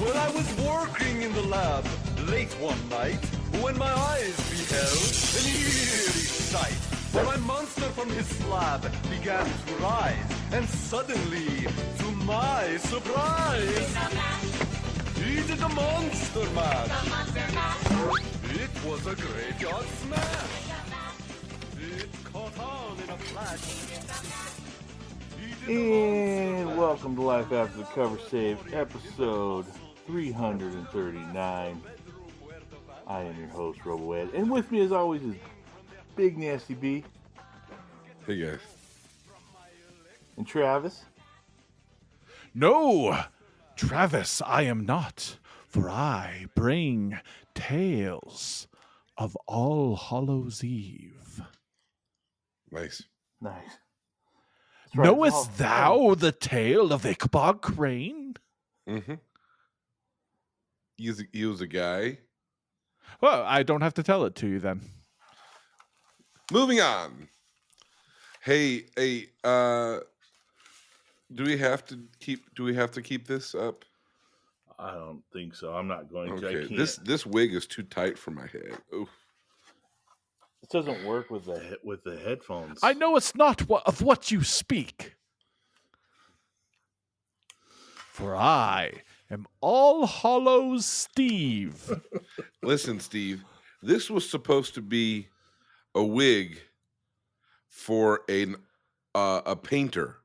Well, I was working in the lab late one night when my eyes beheld an eerie sight. For my monster from his slab began to rise, and suddenly, to my surprise, he did the monster mash. It was a graveyard smash. It caught on in a flash. And welcome to Life After the Cover Save, episode 339. I am your host, RoboEd, and with me as always is Big Nasty B. Hey guys. And Travis. No, Travis, I am not, for I bring tales of All Hallows Eve. Nice. Nice. Right. Knowest thou the tale of Ichabod Crane? Mm-hmm. He was a guy. Well, I don't have to tell it to you then. Moving on. Hey, do we have to keep this up? I don't think so. I'm not going to. I Okay. can't. This wig is too tight for my head. Oof. It doesn't work with the headphones. I know it's not of what you speak. For I am All Hallows Steve. Listen, Steve, this was supposed to be a wig for a painter.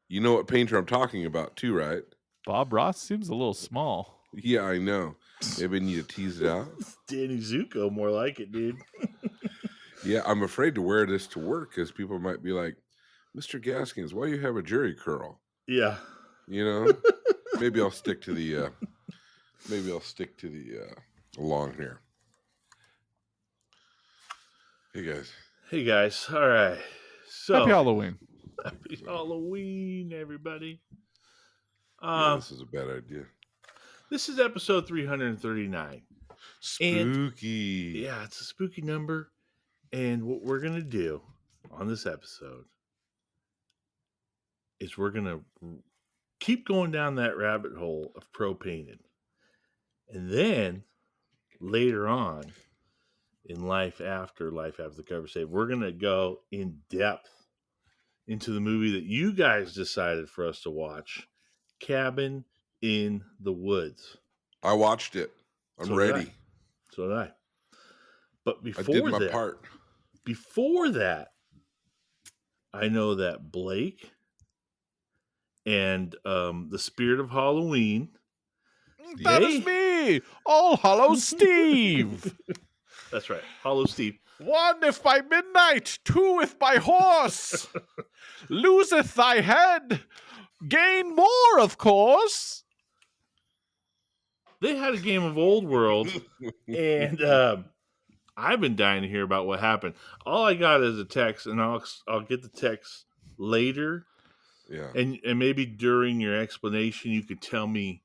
You know what painter I'm talking about too, right? Bob Ross seems a little small. Yeah, I know. Maybe I need to tease it out. Danny Zuko, more like it, dude. Yeah, I'm afraid to wear this to work because people might be like, Mr. Gaskins, why do you have a jerry curl? Yeah. You know? Maybe I'll stick to the long hair. Hey guys. All right. So Happy Halloween. Happy Halloween, everybody. Yeah, this is a bad idea. This is episode 339. Spooky. Yeah, it's a spooky number. And what we're going to do on this episode is we're going to keep going down that rabbit hole of pro painting. And then later on in Life After the Cover Save, we're going to go in depth into the movie that you guys decided for us to watch, Cabin in the Woods. I watched it. I'm ready. So did I. But I did my part. Before that, I know that Blake and the Spirit of Halloween. That is me, All Hallows Steve. That's right, Hollow Steve. 1 if by midnight, 2 if by horse. Loseth thy head, gain more, of course. They had a game of Old World, and I've been dying to hear about what happened. All I got is a text, and I'll get the text later. Yeah. And maybe during your explanation, you could tell me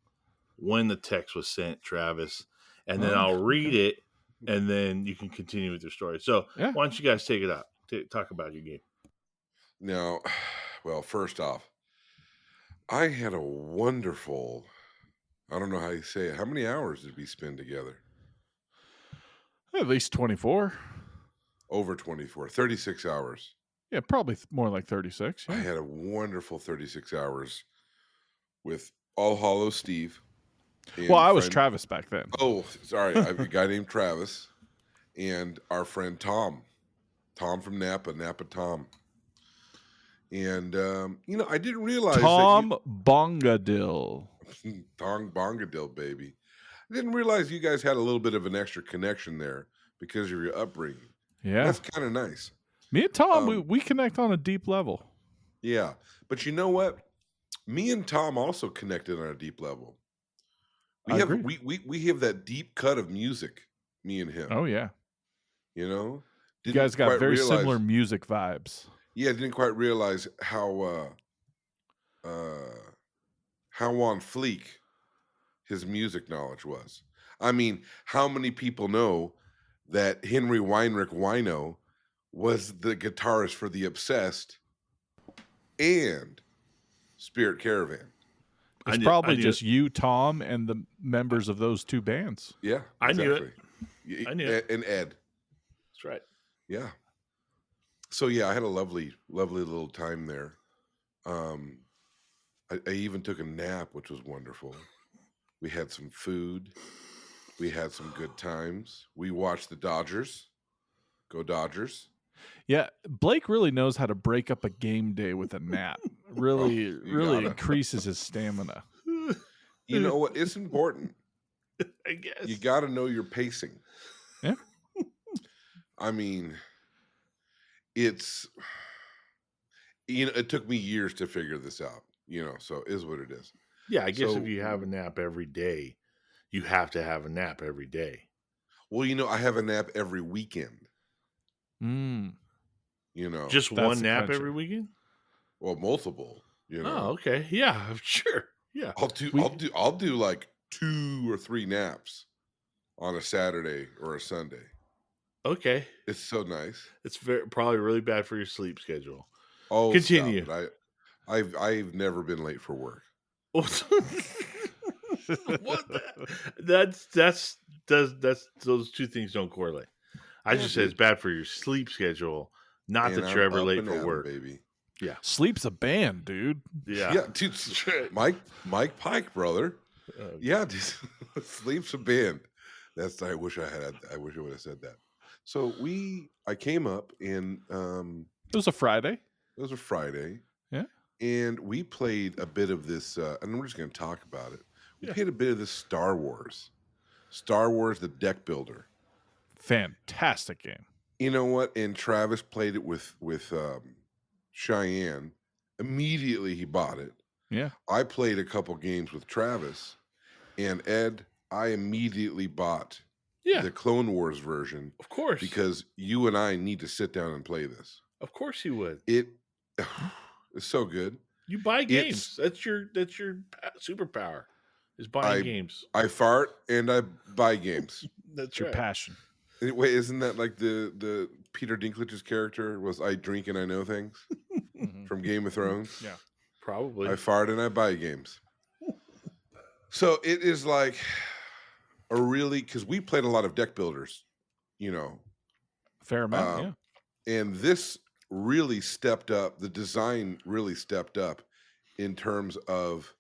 when the text was sent, Travis, and then I'll read it, and then you can continue with your story. So Why don't you guys take it up? Talk about your game. Now, well, first off, I had a wonderful, I don't know how you say it. How many hours did we spend together? At least 24. Over 24, 36 hours. Yeah, probably more like 36. Yeah. I had a wonderful 36 hours with All Hallows Steve. Well, I was Travis back then. Oh, sorry. I have a guy named Travis and our friend Tom. Tom from Napa Tom. And, I didn't realize Tom Bongadil. Tom Bongadil, baby. I didn't realize you guys had a little bit of an extra connection there because of your upbringing. Yeah. That's kind of nice. Me and Tom, we connect on a deep level. Yeah. But you know what? Me and Tom also connected on a deep level. We have that deep cut of music, me and him. Oh, yeah. You know? You guys got very similar music vibes. Yeah, I didn't quite realize how on fleek his music knowledge was. I mean, how many people know that Henry Weinrich Wino was the guitarist for The Obsessed and Spirit Caravan? It's I probably knew just it. you, Tom, and the members of those two bands. Yeah, I knew it. exactly. I knew it. And Ed. That's right. Yeah. So yeah, I had a lovely little time there. I even took a nap, which was wonderful. We had some food. We had some good times. We watched the Dodgers. Go Dodgers. Yeah, Blake really knows how to break up a game day with a nap. Really, you really gotta. increases his stamina. You know what? It's important. I guess. You got to know your pacing. Yeah. I mean, it's, it took me years to figure this out, so it is what it is. Yeah, I guess So- if you have a nap every day, you have to have a nap every day. Well, I have a nap every weekend, Mm. Just That's one the nap clincher. every weekend? well, multiple, Oh, okay. Yeah, sure. Yeah. I'll do like 2 or 3 naps on a Saturday or a Sunday. Okay. It's so nice. It's probably really bad for your sleep schedule. Oh, Continue. stop it. I've never been late for work. What? That's those two things don't correlate. I just said it's bad for your sleep schedule, not And that you're I'm ever up late and for at 'em, work. baby. Sleep's a band, dude. Yeah. Dude. Mike Pike, brother. Yeah, dude. Sleep's a band. I wish I would have said that. So I came up and It was a Friday. it was a Friday. Yeah. And we played a bit of this, and we're just going to talk about it. We played a bit of this Star Wars, the deck builder. Fantastic game. You know what? And Travis played it with Cheyenne. Immediately he bought it. Yeah. I played a couple games with Travis, and Ed, I immediately bought Yeah. the Clone Wars version Of course. because you and I need to sit down and play this. Of course you would. It's so good. You buy games. That's your superpower. Is buying games. I fart and I buy games. That's Your right. passion. Wait, isn't that like the Peter Dinklage's character was I drink and I know things from Game of Thrones? Yeah. Probably. I fart and I buy games. So it is like because we played a lot of deck builders, Fair amount, and this really stepped up. The design really stepped up in terms of,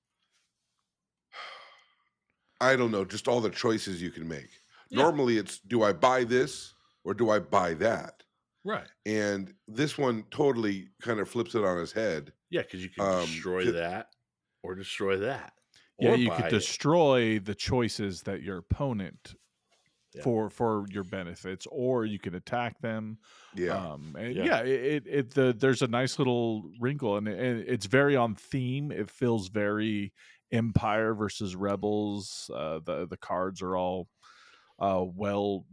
I don't know, just all the choices you can make. Yeah. Normally it's, do I buy this or do I buy that? Right. And this one totally kind of flips it on his head. Yeah, because you can destroy that or destroy that. Yeah, Or you buy could it. destroy the choices that your opponent Yeah. for your benefits, or you could attack them. Yeah. And Yeah. there's a nice little wrinkle, and it's very on theme. It feels very Empire versus Rebels. The cards are all the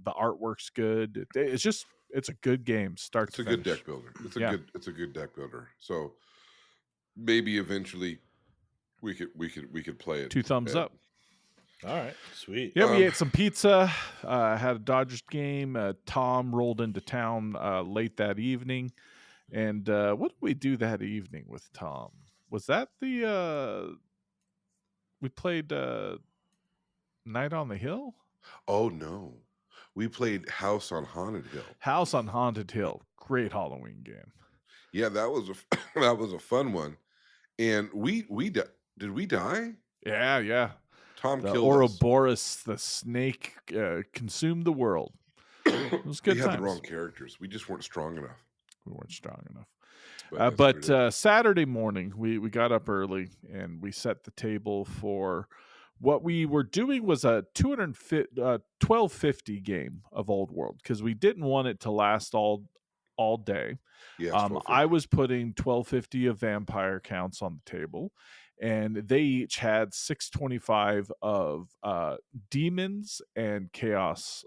artwork's good. It's a good game. Start It's to a good finish. deck builder. It's a good deck builder. So maybe eventually we could play it. 2 thumbs Ed. up. All right. Sweet. Yeah, we ate some pizza. Had a Dodgers game. Tom rolled into town late that evening. And what did we do that evening with Tom? Was that we played Night on the Hill? Oh no. We played House on Haunted Hill. House on Haunted Hill. Great Halloween game. Yeah, that was a fun one. And did we die? Yeah. Tom The killed us. Ouroboros, the snake, consumed the world. It was good We had times. the wrong characters. We just weren't strong enough. We weren't strong enough. But, that's what it is. Saturday morning, we got up early and we set the table for what we were doing was a 1250 game of Old World because we didn't want it to last all day. Yes, I was putting 1250 of vampire counts on the table, and they each had 625 of demons and chaos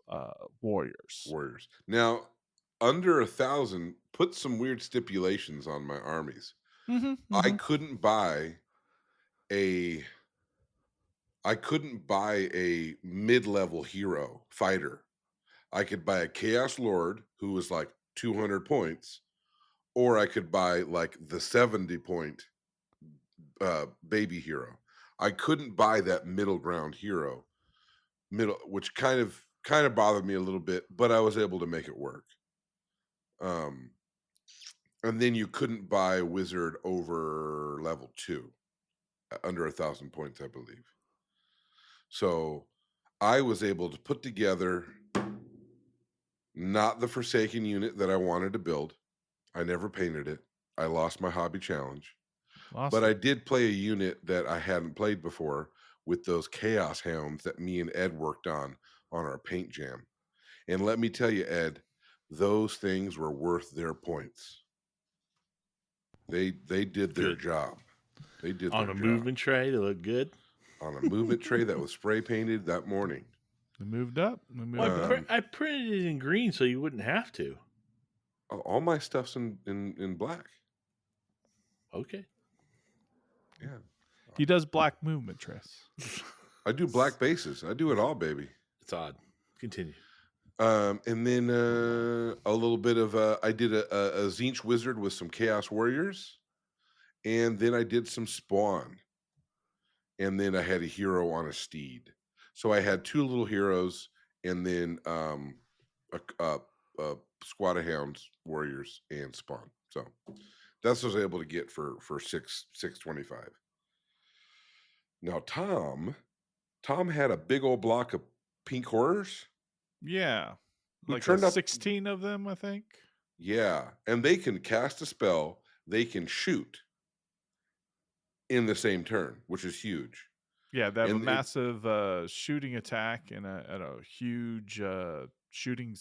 warriors. Now, under 1,000, put some weird stipulations on my armies. I couldn't buy a mid-level hero fighter. I could buy a Chaos Lord who was like 200 points, or I could buy like the 70-point baby hero. I couldn't buy that middle ground hero, which kind of bothered me a little bit, but I was able to make it work. And then you couldn't buy a wizard over level 2, under 1,000 points, I believe. So I was able to put together not the Forsaken unit that I wanted to build. I never painted it. I lost my hobby challenge. But I did play a unit that I hadn't played before with those Chaos Hounds that me and Ed worked on our paint jam. And let me tell you, Ed, those things were worth their points. They did their job. They did on their a job. movement tray. They look good. On a movement tray that was spray painted that morning. They moved up. I printed it in green so you wouldn't have to. All my stuff's in black. Okay. Yeah. He does black movement trays. I do black bases. I do it all, baby. It's odd. Continue. And then a little bit of I did a Tzeentch wizard with some Chaos Warriors, and then I did some Spawn, and then I had a hero on a steed. So I had 2 little heroes, and then a squad of hounds, warriors, and Spawn. So that's what I was able to get for $625. Now Tom had a big old block of pink horrors. Yeah. Who Like turned up 16 of them, I think. Yeah, and they can cast a spell, they can shoot in the same turn, which is huge. Yeah, they have a And massive shooting attack and a huge shooting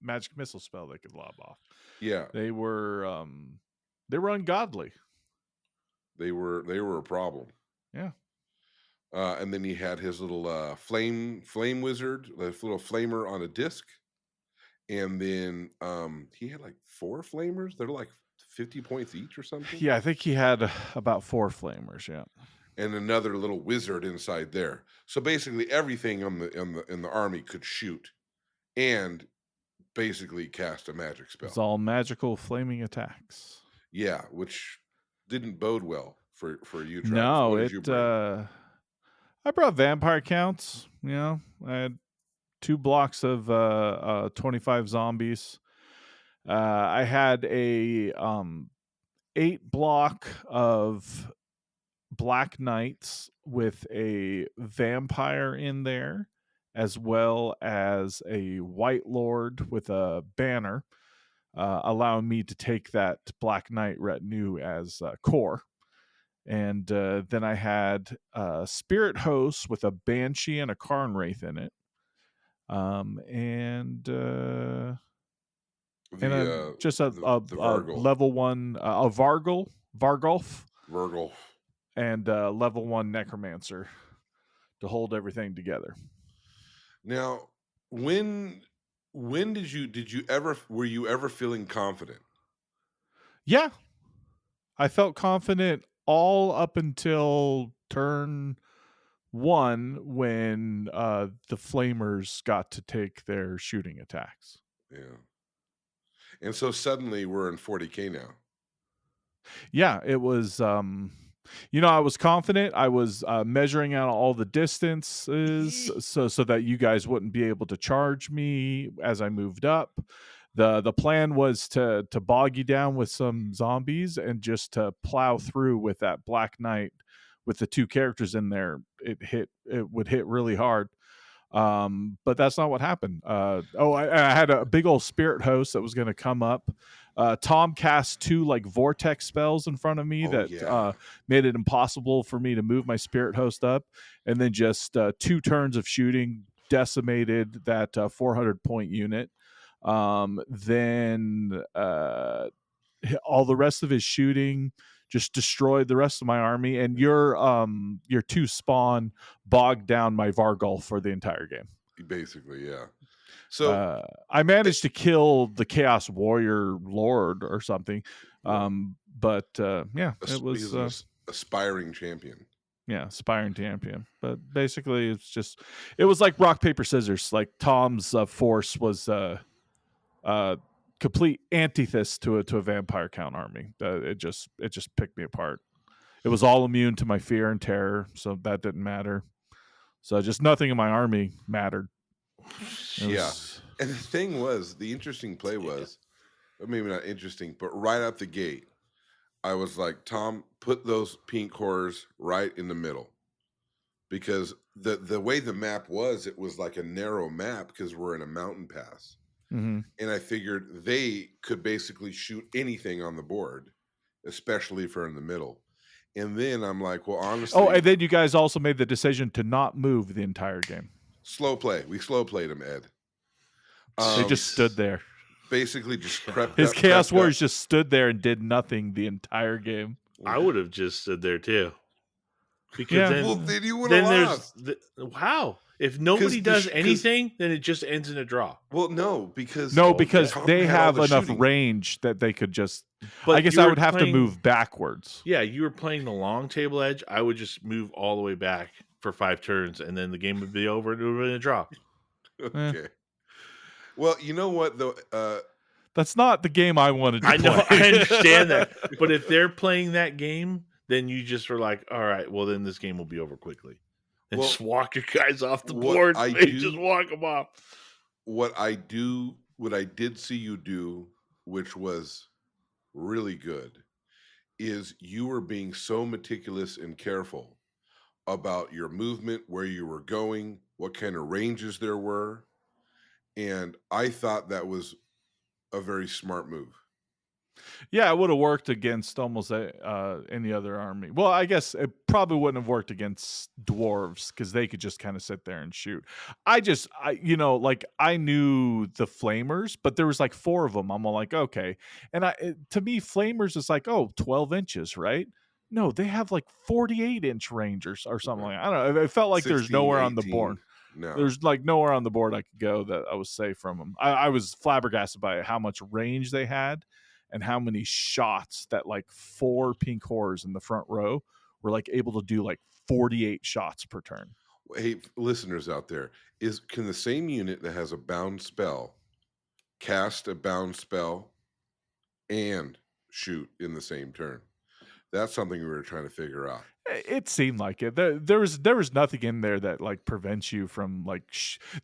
magic missile spell they could lob off. Yeah, They were ungodly. they were a problem. Yeah. And then he had his little flame wizard, this little flamer on a disc, and then he had like 4 flamers. They're like 50 points each or something. Yeah, I think he had about 4 flamers. Yeah, and another little wizard inside there. So basically, everything in the army could shoot, and basically cast a magic spell. it's all magical flaming attacks. Yeah, which didn't bode well for you, Travis. No, What did you bring? I brought vampire counts. You know, I had 2 blocks of 25 zombies. I had a 8 block of Black Knights with a vampire in there, as well as a White Lord with a banner, allowing me to take that Black Knight retinue as core. And then I had Spirit Host with a Banshee and a Karn Wraith in it. Just a level 1 a Vargulf, and level 1 Necromancer to hold everything together. Now, when did you ever were you ever feeling confident? Yeah, I felt confident all up until turn 1 when the Flamers got to take their shooting attacks. Yeah. And so suddenly we're in 40K now. Yeah, it was I was confident. I was measuring out all the distances so that you guys wouldn't be able to charge me as I moved up. The plan was to bog you down with some zombies and just to plow through with that Black Knight with the 2 characters in there. It would hit really hard. But that's not what happened. I had a big old Spirit Host that was going to come up. Tom cast 2 like vortex spells in front of me made it impossible for me to move my Spirit Host up, and then just 2 turns of shooting decimated that 400 point unit. Then all the rest of his shooting just destroyed the rest of my army, and your 2 Spawn bogged down my Vargulf for the entire game. Basically, yeah. So I managed to kill the Chaos Warrior Lord or something, but it was an aspiring champion. Yeah, aspiring champion. But basically, it was like rock paper scissors. Like Tom's force was complete antithesis to a vampire count army. It just picked me apart. It was all immune to my fear and terror, so that didn't matter. So just nothing in my army mattered. It Yeah. was- And the thing was, the interesting play was, or maybe not interesting, but right out the gate, I was like, Tom, put those pink horrors right in the middle. Because the way the map was, it was like a narrow map because we're in a mountain pass. Mhm. And I figured they could basically shoot anything on the board, especially if we're in the middle. And then I'm like, well, honestly, Oh, and then you guys also made the decision to not move the entire game. slow play. We slow played them, Ed. They just stood there. Basically just crept His up, Chaos crept Warriors up. just stood there and did nothing the entire game. I would have just stood there too. Because Yeah. then, Well, then you would have lost. how? If nobody does anything, then it just ends in a draw. Well, no, because No, Oh, because Tom they had all have the enough shooting. range that they could just. But I guess you I were would have to playing- move backwards. Yeah, you were playing the long table edge. I would just move all the way back for 5 turns, and then the game would be over. And it would have been a draw. Okay. Well, you know what though? That's not the game I wanted to I know, play. I understand that. But if they're playing that game, then you just were like, all right, well, then this game will be over quickly. And Well, just walk your guys off the what board. I and do- just walk them off. What I did see you do, which was really good, is you were being so meticulous and careful about your movement, where you were going, what kind of ranges there were. And I thought that was a very smart move. Yeah, it would have worked against almost any other army. Well, I guess it probably wouldn't have worked against dwarves because they could just kind of sit there and shoot. I knew the flamers, but there was like 4 of them. I'm all like, okay. And to me, flamers is like, 12 inches, right? No, they have like 48-inch range or something like that. I don't know. It felt like there's 16, nowhere on the 18. board. No. There's like nowhere on the board I could go that I was safe from them. I was flabbergasted by how much range they had and how many shots that like 4 pink horrors in the front row were like able to do like 48 shots per turn. Hey, listeners out there, can the same unit that has a bound spell cast a bound spell and shoot in the same turn? That's something we were trying to figure out. It seemed like it. There was nothing in there that like prevents you from like.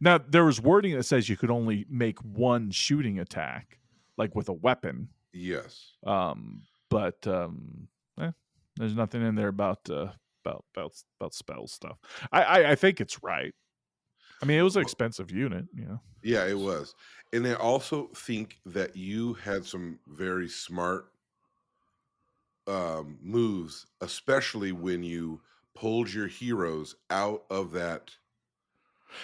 Now there was wording that says you could only make 1 shooting attack, like with a weapon. Yes. But there's nothing in there about spell stuff. I think it's right. I mean, it was an expensive unit, you know. Yeah, it was. And I also think that you had some very smart moves, especially when you pulled your heroes out of that.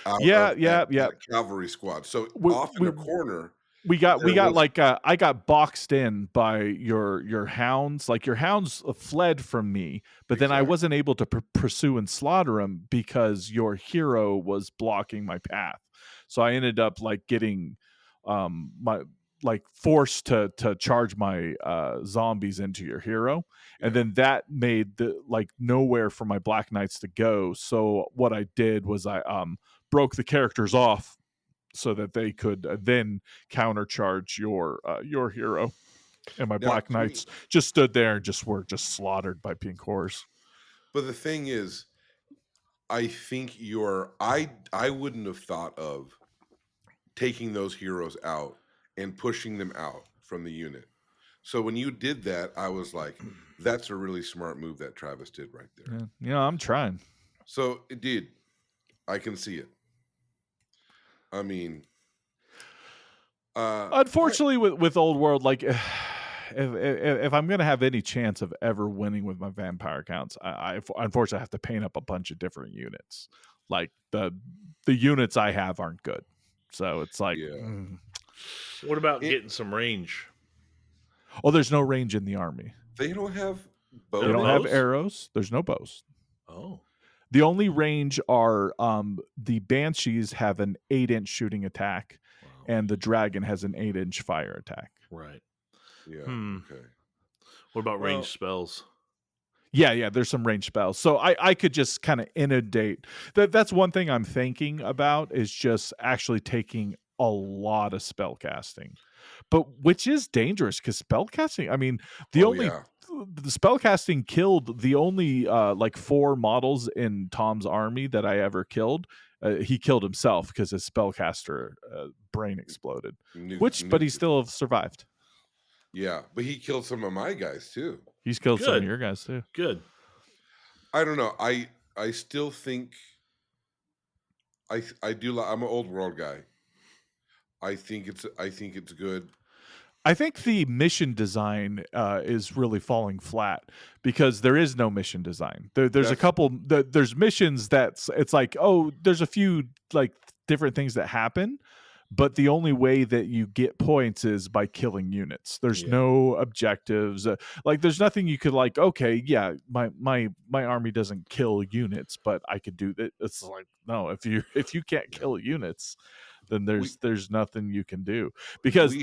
That cavalry squad. So off in the corner. We got like I got boxed in by your hounds. Like your hounds fled from me, but then I wasn't able to pursue and slaughter them because your hero was blocking my path. So I ended up like getting forced to charge my zombies into your hero, and then that made the like nowhere for my Black Knights to go. So what I did was I broke the characters off so that they could then countercharge your hero, and my Black Knights just stood there and were slaughtered by pink horrors. But the thing is, I think I wouldn't have thought of taking those heroes out and pushing them out from the unit. So when you did that, I was like, that's a really smart move that Travis did right there. Yeah, I'm trying. So it did. I can see it. I mean, unfortunately, with Old World, like if I'm gonna have any chance of ever winning with my vampire counts, I unfortunately have to paint up a bunch of different units. Like the units I have aren't good, so it's like. What about getting some range? Oh, there's no range in the army. They don't have bows. They don't have arrows. There's no bows. Oh. The only range are the Banshees have an 8-inch shooting attack, and the Dragon has an 8-inch fire attack. Right. Yeah. Okay. What about ranged spells? Yeah, there's some ranged spells. So I could just kind of inundate. That's one thing I'm thinking about is just actually taking a lot of spell casting, but which is dangerous because spell casting. I mean, the the spellcasting killed the only like 4 models in Tom's army that I ever killed. He killed himself because his spellcaster brain exploded. But he still survived. Yeah, but he killed some of my guys too. He's killed some of your guys too. Good. I don't know. I still think I do. I'm an old world guy. I think it's good. I think the mission design is really falling flat because there is no mission design. There's a couple. There's missions it's like, oh, there's a few like different things that happen, but the only way that you get points is by killing units. There's no objectives. Like there's nothing you could like. Okay, yeah, my army doesn't kill units, but I could do that. It's like no, if you can't kill units, then there's nothing you can do because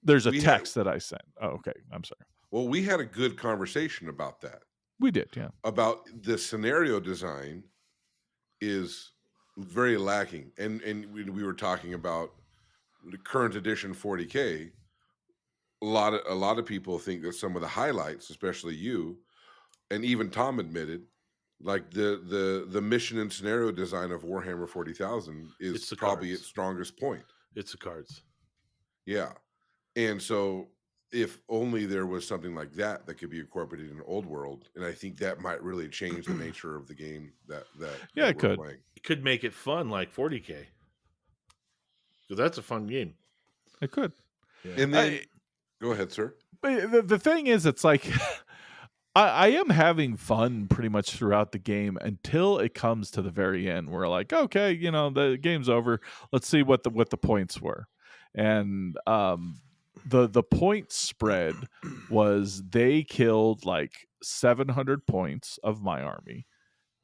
there's a text that I sent. Oh, okay. I'm sorry. Well, we had a good conversation about that. We did, yeah. About the scenario design is very lacking, and we were talking about the current edition 40K. A lot of people think that some of the highlights, especially you, and even Tom admitted, like the mission and scenario design of Warhammer 40,000 is probably its strongest point. It's the cards. Yeah. And so if only there was something like that could be incorporated in Old World, and I think that might really change the nature of the game that it could. Playing. It could make it fun like 40K. Because that's a fun game. It could. Yeah. And then go ahead, sir. But the thing is, it's like I am having fun pretty much throughout the game until it comes to the very end. We're like, okay, the game's over. Let's see what the points were. And the point spread was they killed like 700 points of my army,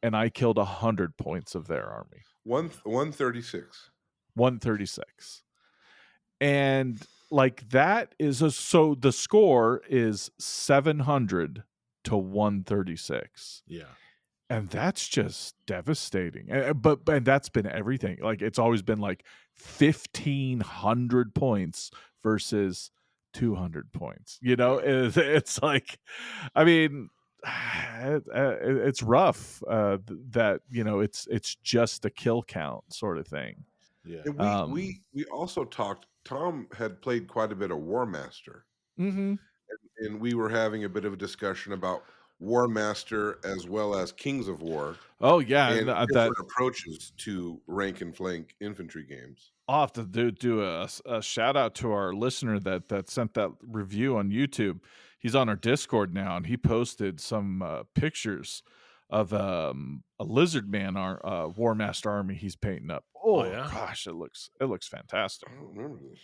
and I killed 100 points of their army. 136. 136. And like that is so the score is 700 to 136. Yeah. And that's just devastating. But that's been everything. Like it's always been like 1,500 points versus 200 points. It's like, I mean, it's rough that it's just a kill count sort of thing. Yeah. And we also talked. Tom had played quite a bit of War Master. Mm-hmm. And we were having a bit of a discussion about War Master as well as Kings of War. Oh yeah, and different approaches to rank and flank infantry games. I'll have to do a shout out to our listener that sent that review on YouTube. He's on our Discord now, and he posted some pictures of a lizard man, our War Master army he's painting up. Oh yeah, gosh, it looks fantastic. I don't remember this.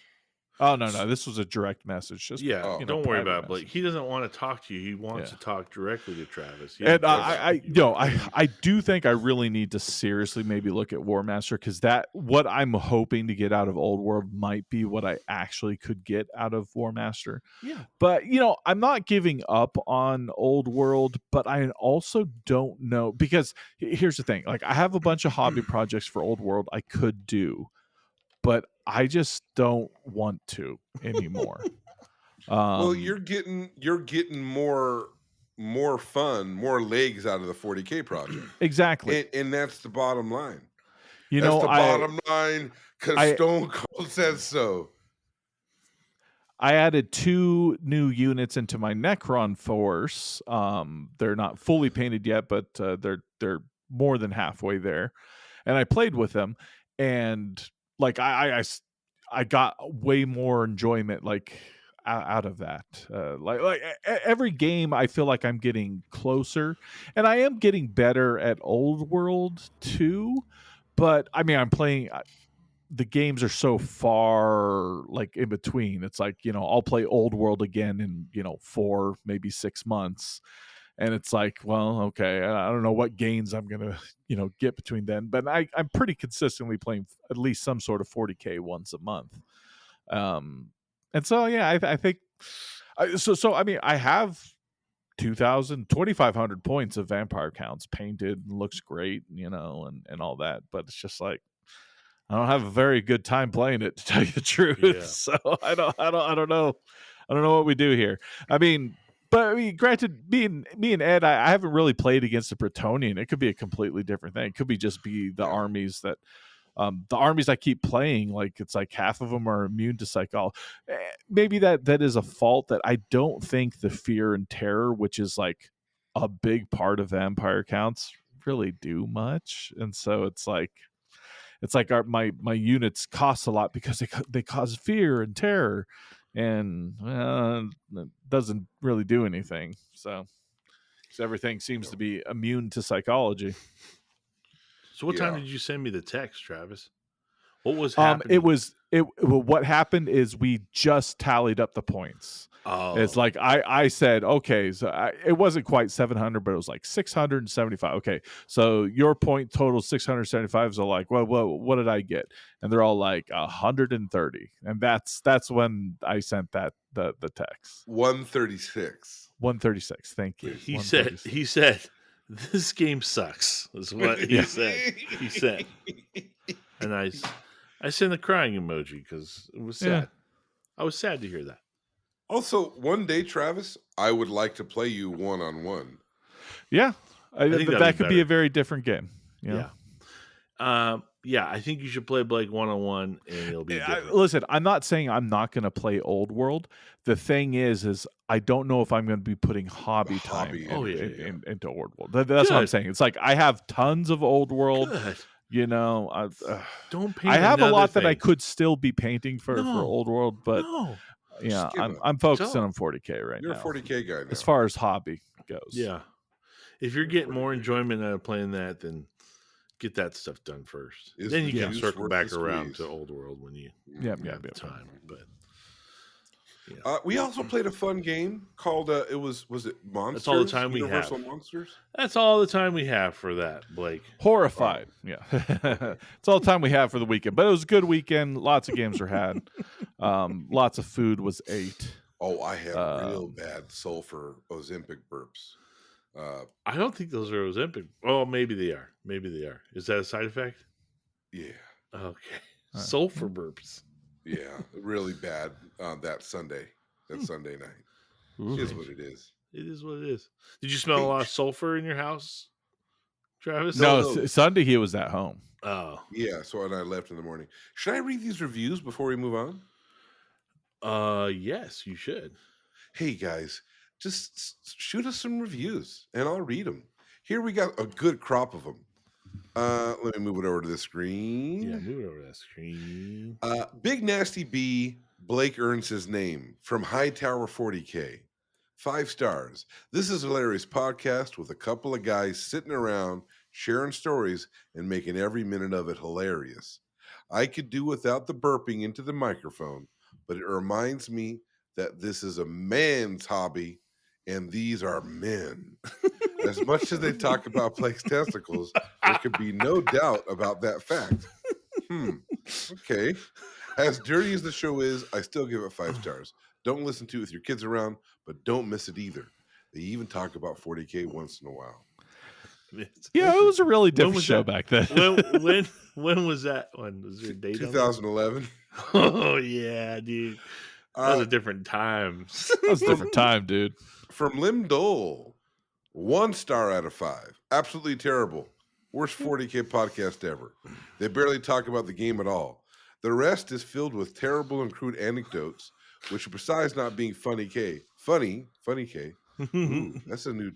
Oh no, this was a direct message. Just don't worry about it, Blake. He doesn't want to talk to you. He wants to talk directly to Travis. And I do think I really need to seriously maybe look at War Master, because what I'm hoping to get out of Old World might be what I actually could get out of War Master. Yeah. But I'm not giving up on Old World, but I also don't know, because here's the thing. Like I have a bunch of hobby projects for Old World I could do, but I just don't want to anymore. Well, you're getting more fun, more legs out of the 40K project. Exactly. And that's the bottom line. That's the bottom line, because Stone Cold says so. I added 2 new units into my Necron force. They're not fully painted yet, but they're more than halfway there. And I played with them, and like I got way more enjoyment like out of that. Like every game, I feel like I'm getting closer, and I am getting better at Old World too. But I mean, I'm playing. The games are so far like in between. It's like I'll play Old World again in 4 maybe 6 months. And it's like, well, okay, I don't know what gains I'm going to, get between then. But I'm pretty consistently playing at least some sort of 40K once a month. And so, yeah, I think, so I mean, I have 2,500 points of vampire counts painted and looks great, and all that. But it's just like, I don't have a very good time playing it, to tell you the truth. Yeah. So I don't know. I don't know what we do here. I mean, But I mean, granted, me and Ed, I haven't really played against a Bretonian. It could be a completely different thing. It could be just be the armies that, the armies I keep playing. Like it's like half of them are immune to psychology. Maybe that is a fault that I don't think the fear and terror, which is like a big part of vampire counts, really do much. And so it's like my units cost a lot because they cause fear and terror, and it doesn't really do anything. So everything seems to be immune to psychology. So what time Yeah. did you send me the text, Travis? What was happening? What happened is we just tallied up the points. Oh, It's like I said, okay, so it wasn't quite 700, but it was like 675. Okay, so your point total 675. So like, well, what did I get? And they're all like 130, and that's when I sent that the text. 136. 136. Thank you. he said, this game sucks. Is what he said. He said, and I sent a crying emoji because it was sad. Yeah. I was sad to hear that. Also, one day, Travis, I would like to play you one-on-one. Yeah, think that could be better. a very different game. You know? Yeah. I think you should play Blake one-on-one, and it'll be different. Listen, I'm not saying I'm not going to play Old World. The thing is I don't know if I'm going to be putting hobby time into Old World. That's what I'm saying. It's like I have tons of Old World. Good. You know, Don't paint. I have a lot thing. that I could still be painting for Old World, but yeah, I'm focusing on 40K right now. You're a 40K guy now. As far as hobby goes. Yeah. If you're getting more enjoyment out of playing that, then get that stuff done first. Then you can circle back around to Old World when you have time. But we also played a fun game called was it Monsters? That's all the time we Universal have. Monsters? That's all the time we have for that, Blake. Horrified. Yeah. It's all the time we have for the weekend. But it was a good weekend. Lots of games were had. Lots of food was ate. Oh, I had real bad sulfur Ozempic burps. I don't think those are Ozempic. Oh, maybe they are. Is that a side effect? Yeah. Okay. Sulfur burps. Yeah, really bad that Sunday. That Sunday night. It is what it is. It is what it is. Did you smell a lot of sulfur in your house, Travis? No. Sunday he was at home. Oh. Yeah, so when I left in the morning. Should I read these reviews before we move on? Yes, you should. Hey guys, just shoot us some reviews and I'll read them. Here we got a good crop of them. Let me move it over to the screen. Yeah, move it over to that screen. Big Nasty B, Blake earns his name from Hightower 40K. 5 stars. This is a hilarious podcast with a couple of guys sitting around sharing stories and making every minute of it hilarious. I could do without the burping into the microphone, but it reminds me that this is a man's hobby and these are men. As much as they talk about Blake's testicles, there could be no doubt about that fact. Okay. As dirty as the show is, I still give it 5 stars. Don't listen to it with your kids around, but don't miss it either. They even talk about 40K once in a while. Yeah, it was a really different show back then. When was that one? Was there a date? 2011. Oh yeah, dude. That was a different time. That was a different time, dude. From Lim Dole, 1 star out of 5. Absolutely terrible. Worst 40K podcast ever. They barely talk about the game at all. The rest is filled with terrible and crude anecdotes, which besides not being funny K. Ooh, that's a new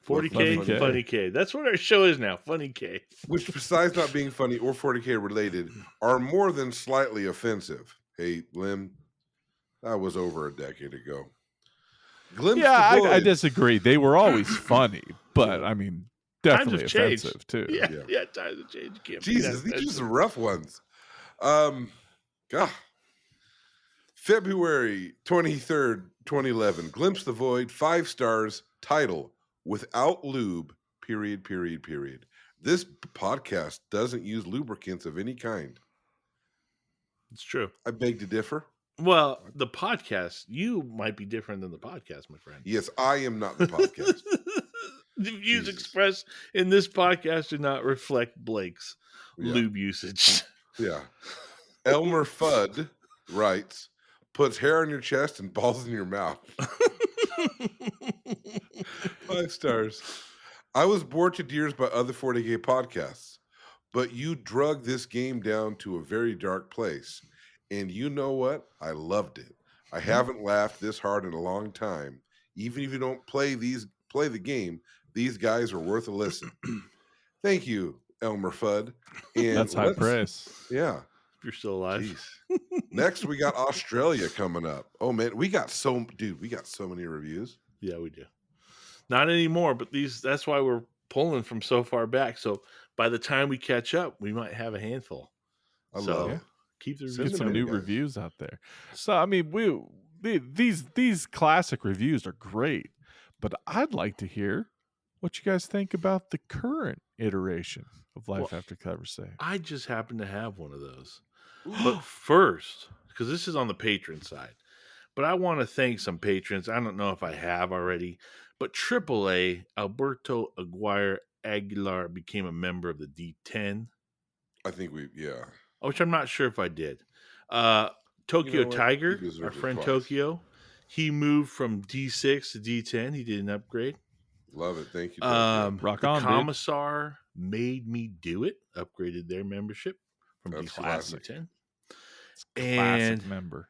40K, funny K. That's what our show is now, funny K. Which besides not being funny or 40K related, are more than slightly offensive. Hey, Lim, that was over a decade ago. I disagree. They were always funny, but I mean, definitely offensive too. Yeah, times have changed. Jesus, these are some rough ones. God. February 23rd, 2011. Glimpse the Void, 5 stars, title, Without Lube, period. This podcast doesn't use lubricants of any kind. It's true. I beg to differ. Well, the podcast, you might be different than the podcast, my friend. Yes, I am not the podcast. The views expressed in this podcast do not reflect Blake's lube usage. Yeah. Elmer Fudd writes, puts hair on your chest and balls in your mouth. 5 stars. I was bored to tears by other 40K podcasts, but you drug this game down to a very dark place. And you know what? I loved it. I haven't laughed this hard in a long time. Even if you don't play the game, these guys are worth a listen. Thank you, Elmer Fudd. And That's high praise. Yeah. If you're still alive. Jeez. Next, we got Australia coming up. Oh man, we got so many reviews. Yeah, we do. Not anymore, but that's why we're pulling from so far back. So by the time we catch up, we might have a handful. I love it. Keep the Send Get reviews some them in, new guys. reviews out there. So I mean, these classic reviews are great, but I'd like to hear what you guys think about the current iteration of Life After Cover Save. I just happen to have one of those. But first, because this is on the patron side, but I want to thank some patrons. I don't know if I have already, but AAA Alberto Aguilar became a member of the D10. I think Which I'm not sure if I did. Tokyo what? Tiger, He deserves our it friend twice. Tokyo, he moved from D6 to D10. He did an upgrade. love it. Thank you. Tokyo. Rock the on, dude. Commissar made me do it. Upgraded their membership from That's D6 to classic. D10. It's a classic And member.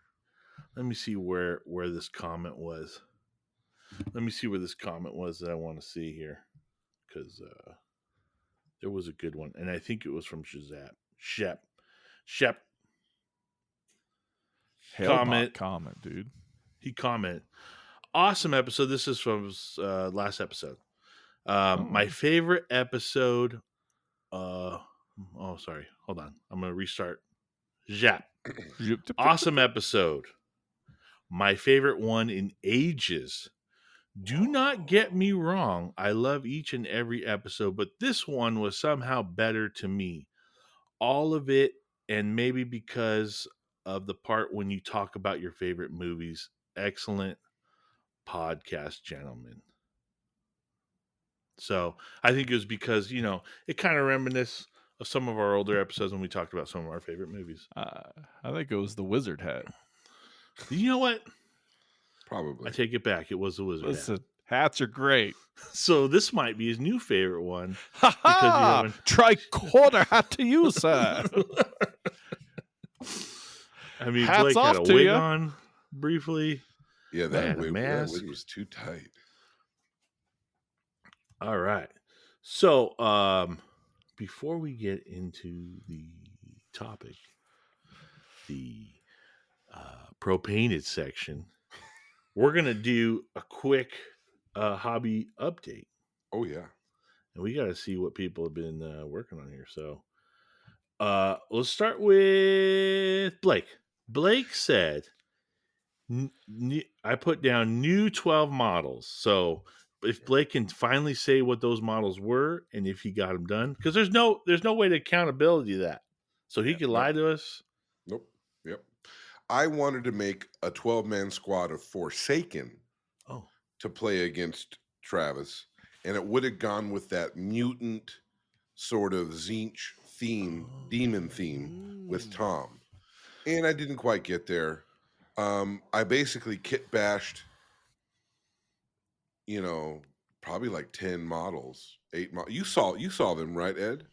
let me see where this comment was. Let me see where this comment was that I want to see here, because there was a good one, and I think it was from Shep. Comment, dude. He commented, "Awesome episode." This is from last episode. My favorite episode. Sorry. Hold on. I'm gonna restart. Zap. Awesome episode. My favorite one in ages. Do not get me wrong. I love each and every episode, but this one was somehow better to me. All of it, and maybe because of the part when you talk about your favorite movies. Excellent podcast, gentlemen. So I think it was because, it kind of reminisced of some of our older episodes when we talked about some of our favorite movies. I think it was the wizard hat. You know what? Probably. I take it back. It was the wizard hat. Listen, hats are great. So this might be his new favorite one. Ha ha! Tricorder hat to you, sir. I mean, Hats Blake off had a to wig ya. on briefly. Yeah, Man, that a wig mask. was too tight. All right. So before we get into the topic, the pro-painted section, we're going to do a quick hobby update. Oh yeah. And we got to see what people have been working on here. So let's start with Blake. Blake said, I put down new 12 models. So if Blake can finally say what those models were and if he got them done, because there's no way to accountability to that. So he could lie to us. Nope. Yep. I wanted to make a 12-man squad of Forsaken to play against Travis, and it would have gone with that mutant sort of Zinch theme, demon theme with Tom. And I didn't quite get there. I basically kit bashed, probably like 10 models, 8 models. You saw them, right, Ed?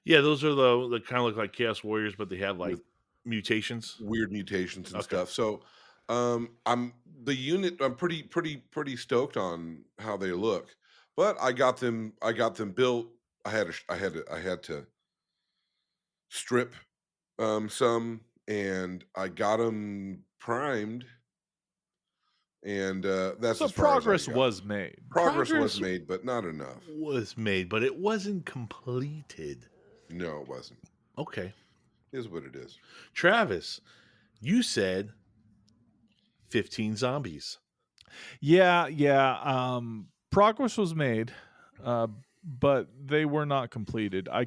Yeah, those are the kind of look like Chaos Warriors, but they have like mutations, weird mutations and stuff. So I'm pretty stoked on how they look. But I got them built. I had to strip some, and I got them primed. And that's so as far progress as I got. was made. Progress was made, but not enough. Was made, but it wasn't completed. No, it wasn't. Okay. Is what it is. Travis, you said 15 zombies. Yeah. Progress was made, but they were not completed. I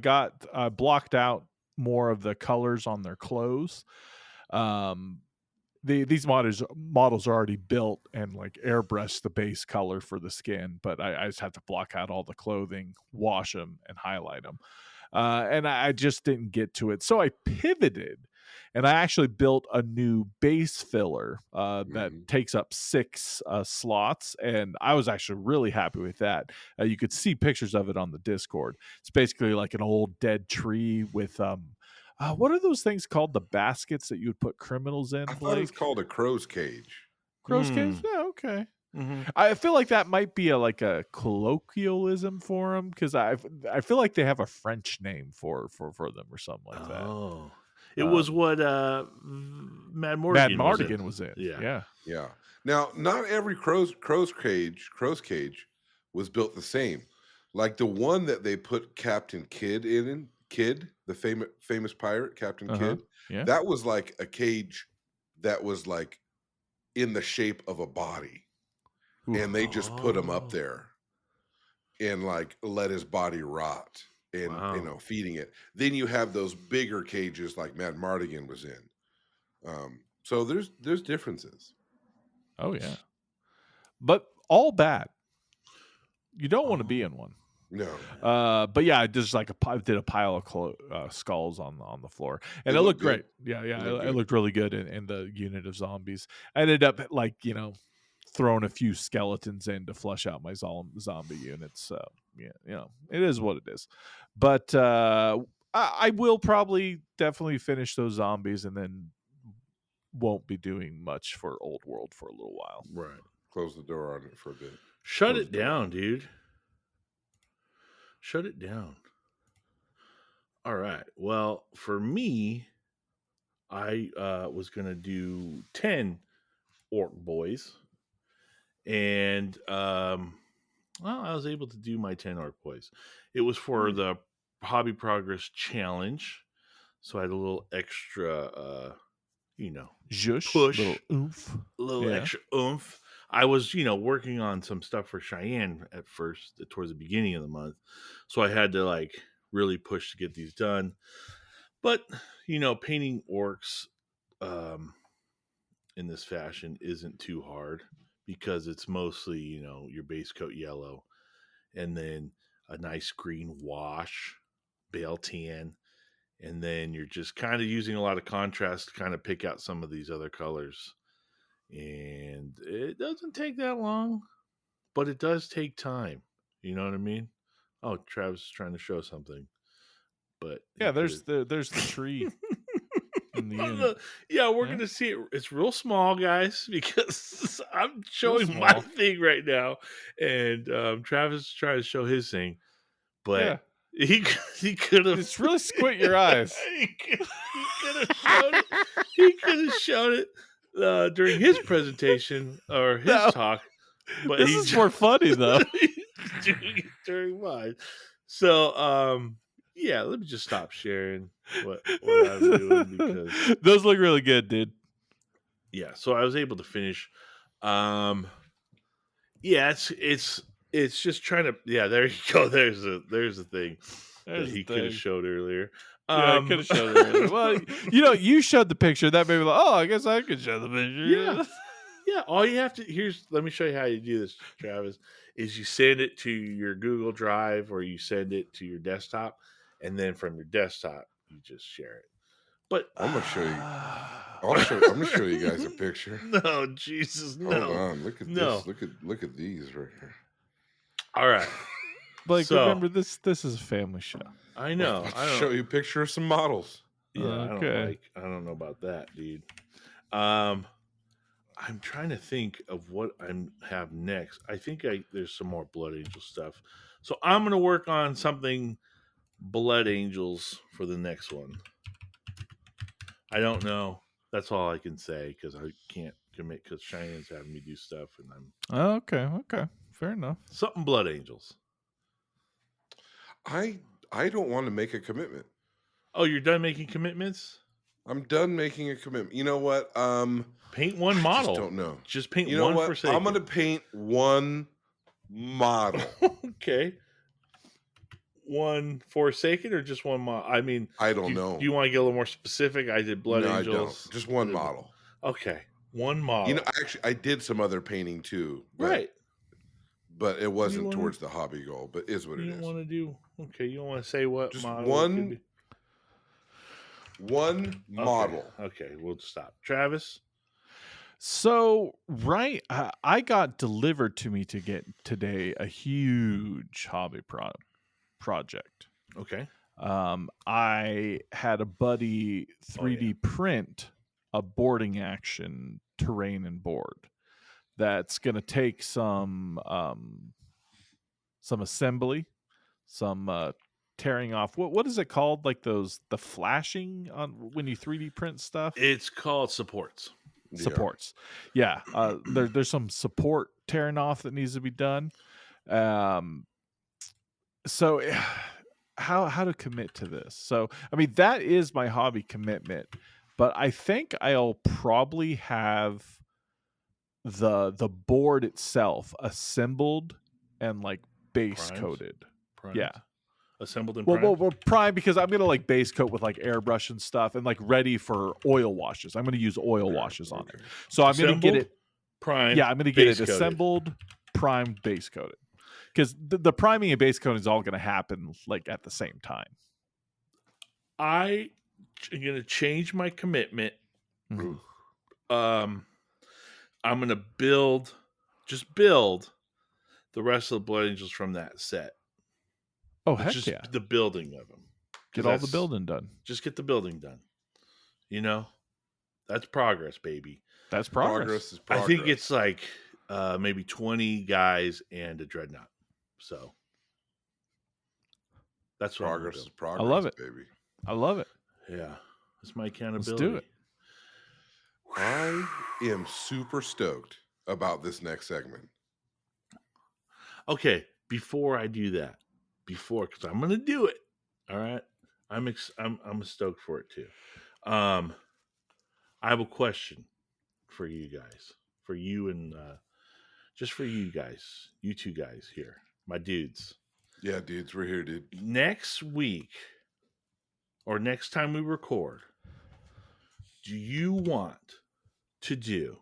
blocked out more of the colors on their clothes. These models are already built and like airbrush the base color for the skin, but I just have to block out all the clothing, wash them, and highlight them. And I just didn't get to it. So I pivoted And I actually built a new base filler that Mhm. takes up 6 slots, and I was actually really happy with that. You could see pictures of it on the Discord. It's basically like an old dead tree with what are those things called? The baskets that you would put criminals in, I thought it was Blake? called a crow's cage. Crow's cage? Yeah, okay. Mm-hmm. I feel like that might be like a colloquialism for them, because I feel like they have a French name for them or something like that. Oh, it was what Mad Mad Morgan Mardigan was in. Yeah. Yeah. Now, not every crow's cage was built the same. Like the one that they put Captain Kidd in, the famous pirate, Captain Uh-huh. Kidd. Yeah. That was like a cage that was like in the shape of a body. Oof. And they just put him up there and like let his body rot and feeding it. Then you have those bigger cages like Mad Mardigan was in. So there's differences. Oh yeah, but all bad. You don't want to be in one. No. But yeah, I just like did a pile of skulls on the floor, and it looked great. Yeah, it looked really good in the unit of zombies. I ended up like throwing a few skeletons in to flush out my zombie units. So yeah, it is what it is. But I will probably definitely finish those zombies, and then won't be doing much for Old World for a little while. Right. Close the door on it for a bit. Shut it down, dude. Shut it down. All right. Well, for me, I was gonna do 10 orc boys, and well, I was able to do my 10 orc boys. It was for the Hobby Progress Challenge, so I had a little extra, Zhush, push, little oomph, extra oomph. I was, working on some stuff for Cheyenne at first, towards the beginning of the month, so I had to like really push to get these done. But painting orcs in this fashion isn't too hard, because it's mostly your base coat yellow, and then a nice green wash, bale tan, and then you're just kind of using a lot of contrast to kind of pick out some of these other colors. And it doesn't take that long, but it does take time. You know what I mean? Oh, Travis is trying to show something, but yeah, there's the tree. In the unit. Yeah, we're gonna see it. It's real small, guys, because I'm showing my thing right now, and Travis is trying to show his thing, but he could have. Just really squint your eyes. he could have shown it. He could have shown it during his presentation or his talk, but this is more funny though. doing it during mine. So, yeah, let me just stop sharing what I'm doing, because those look really good, dude. Yeah, so I was able to finish. Yeah, it's just trying to. Yeah, there you go. There's the thing that he could have showed earlier. Yeah, I could have showed it earlier. Well, you showed the picture. That made me like, oh, I guess I could show the picture. Yeah. Yeah, all you have to let me show you how you do this, Travis, is you send it to your Google Drive, or you send it to your desktop, and then from your desktop you just share it. But I'm gonna show you. I'm gonna show you guys a picture. No, Jesus, no. Hold on, look at this. Look at these right here. All right, Blake, remember this is a family show. I know. I'll show you a picture of some models. Yeah, okay. I don't know about that, dude. I'm trying to think of what I have next. I think there's some more Blood Angel stuff. So I'm going to work on something Blood Angels for the next one. I don't know. That's all I can say, because I can't commit, because Cheyenne's having me do stuff, and I'm... Okay. Fair enough. Something Blood Angels. I don't want to make a commitment. Oh, you're done making commitments? I'm done making a commitment. You know what? Paint one model. I just don't know. Just paint one Forsaken. I'm going to paint one model. Okay. One Forsaken or just one model? I mean, I don't know. Do you want to get a little more specific? I did Blood Angels. I don't. Just one model. Okay. One model. Actually, I did some other painting too. Right. But it wasn't towards the hobby goal, but is what it is. You don't want to do... Okay, you don't want to say what just model one... One model. Okay, we'll stop. Travis? So, I got delivered to me to get today a huge hobby project. Okay. I had a buddy 3D print a boarding action terrain and board that's going to take some assembly, some tearing off. What is it called? Like the flashing on when you 3D print stuff? It's called supports. Supports. Yeah. There's some support tearing off that needs to be done. So how to commit to this? So I mean that is my hobby commitment, but I think I'll probably have the board itself assembled and like base coated. Yeah. Assembled and well, prime because I'm gonna like base coat with like airbrush and stuff and like ready for oil washes. I'm gonna use oil washes on it. So I'm gonna get it primed. Yeah, I'm gonna get it assembled, primed, base coated. Because the priming and base coating is all gonna happen like at the same time. I am gonna change my commitment. Mm-hmm. I'm gonna build the rest of the Blood Angels from that set. Oh, heck just yeah. The building of them. Get all the building done. Just get the building done. You know? That's progress, baby. That's progress. Progress is progress. I think it's like maybe 20 guys and a dreadnought. So that's what progress is progress. I love it, baby. I love it. Yeah. That's my accountability. Let's do it. I am super stoked about this next segment. Okay, before I do that, because I'm gonna do it. All right, I'm stoked for it too. I have a question for you guys, for you and just for you guys, you two guys here, my dudes. Yeah, dudes, we're here, dude. Next week or next time we record, do you want to do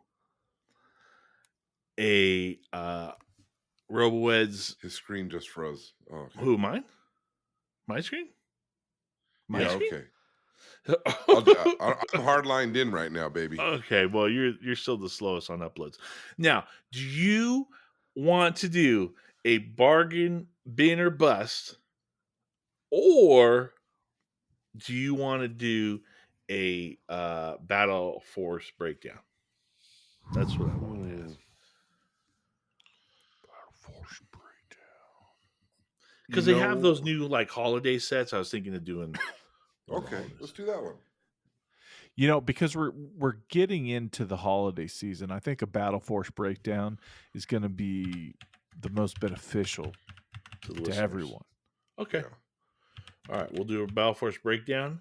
a RoboWeds? His screen just froze. Oh, okay. Who, mine? My screen? My screen? Okay. I'm hard-lined in right now, baby. Okay, well, you're still the slowest on uploads. Now, do you want to do a bargain bin or bust, or do you want to do a battle force breakdown? That's what I want to ask. Battle force breakdown. Because they have those new like holiday sets. I was thinking of doing. Okay, let's do that one. You know, because we're getting into the holiday season, I think a battle force breakdown is going to be the most beneficial to everyone. Okay. Yeah. All right, we'll do a battle force breakdown,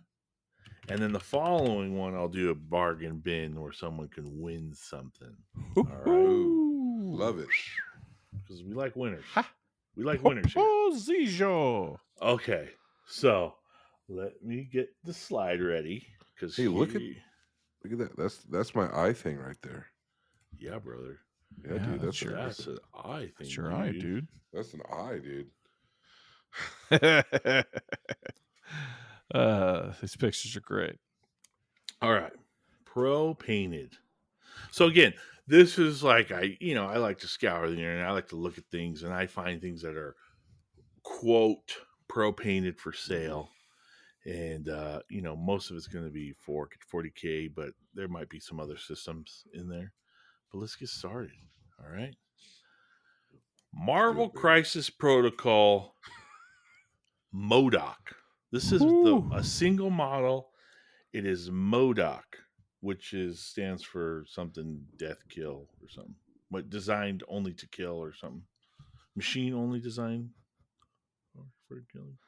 and then the following one I'll do a bargain bin where someone can win something. All right. Ooh, love it. Because we like winners. We like winners here. Okay, so let me get the slide ready. Because hey, look at that. That's my eye thing right there. Yeah, brother. Yeah, dude. That's an eye thing. That's your eye, dude. That's an eye, dude. These pictures are great. All right, pro painted. So again, this is like I like to scour the internet. I like to look at things, and I find things that are quote pro painted for sale. And, most of it's going to be 40K, but there might be some other systems in there. But let's get started. All right. Marvel Crisis Protocol MODOK. This is a single model. It is MODOK, which stands for something death kill or something. But designed only to kill or something. Machine only designed for killing.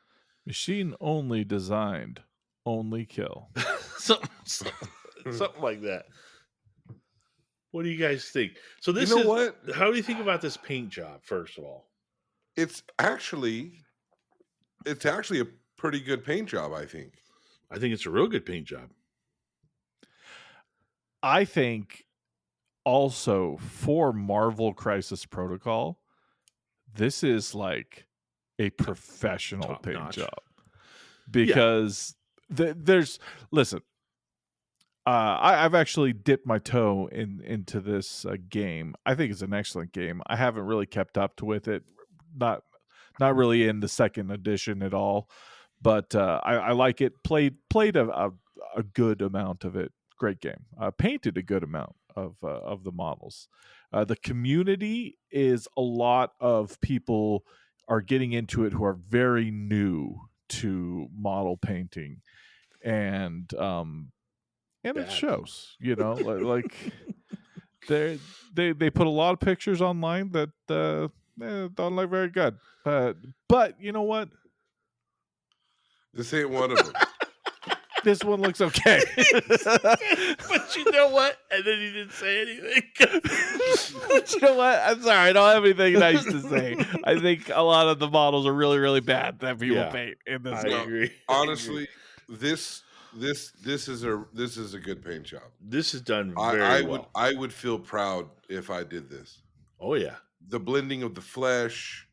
Machine only designed, only kill. something like that. What do you guys think? So this how do you think about this paint job, first of all? It's actually a pretty good paint job, I think. I think it's a real good paint job. I think also for Marvel Crisis Protocol, this is like a professional paint job, because Listen. I've actually dipped my toe into this game. I think it's an excellent game. I haven't really kept up with it, not really in the second edition at all, but I like it. Played a good amount of it. Great game. Painted a good amount of the models. The community is a lot of people are getting into it who are very new to model painting, and it Bad. shows, like they put a lot of pictures online that don't look very good, but you know what, This ain't one of them. this one looks okay. But you know what? And then he didn't say anything. But you know what, I'm sorry, I don't have anything nice to say. I think a lot of the models are really, really bad that people paint in this I game. agree. Honestly, this is a good paint job. This is done very well. I would feel proud if I did this. Oh yeah. The blending of the flesh,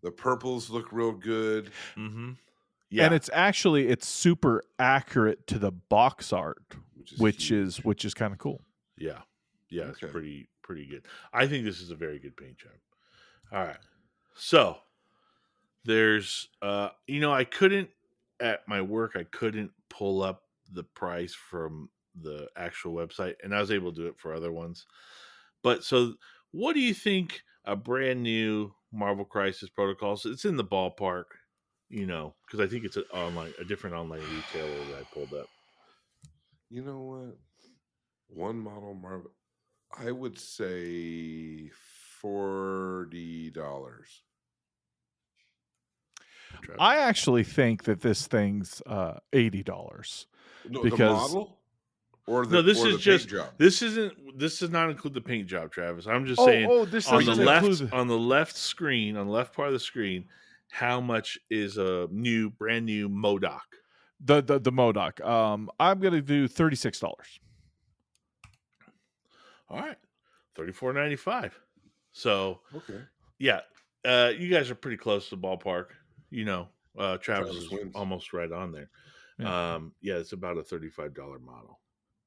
the purples look real good. Mm-hmm. Yeah. And it's super accurate to the box art, which is kind of cool. Yeah. Yeah, Okay. it's pretty good. I think this is a very good paint job. All right. So there's I couldn't at my work I couldn't pull up the price from the actual website, and I was able to do it for other ones. But so what do you think a brand new Marvel Crisis Protocols? It's in the ballpark, because I think it's a different online retailer that I pulled up. You know what? One model Marvel, I would say $40. I actually think that this thing's $80. No, Because- the model or the No, this or is the just paint job. this does not include the paint job, Travis. I'm just saying this on the doesn't left include- on the left screen, on the left part of the screen, how much is a brand new MODOK? the MODOK. I'm gonna do $36. All right. $34.95. So Okay. yeah, you guys are pretty close to the ballpark. Travis Travis is wins. almost right on there. Yeah. It's about a $35 model.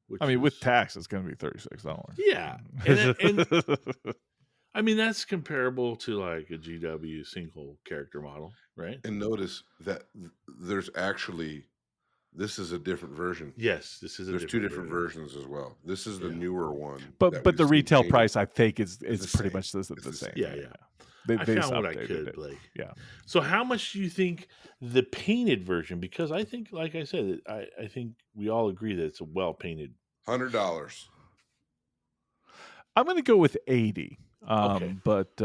Which I mean, with is- tax, it's gonna be $36. Yeah, and I mean that's comparable to like a GW single character model, right? And notice that there's actually this is a different version. Yes, this is. There's two different versions as well. This is the newer one. but that the we've seen retail painted. price, I think, is the pretty same. much the It's the same. same. Yeah. They I just found what I updated could, it. Blake. Yeah. So how much do you think the painted version? Because I think, like I said, I think we all agree that it's a well painted. $100. I'm gonna go with 80. Okay. But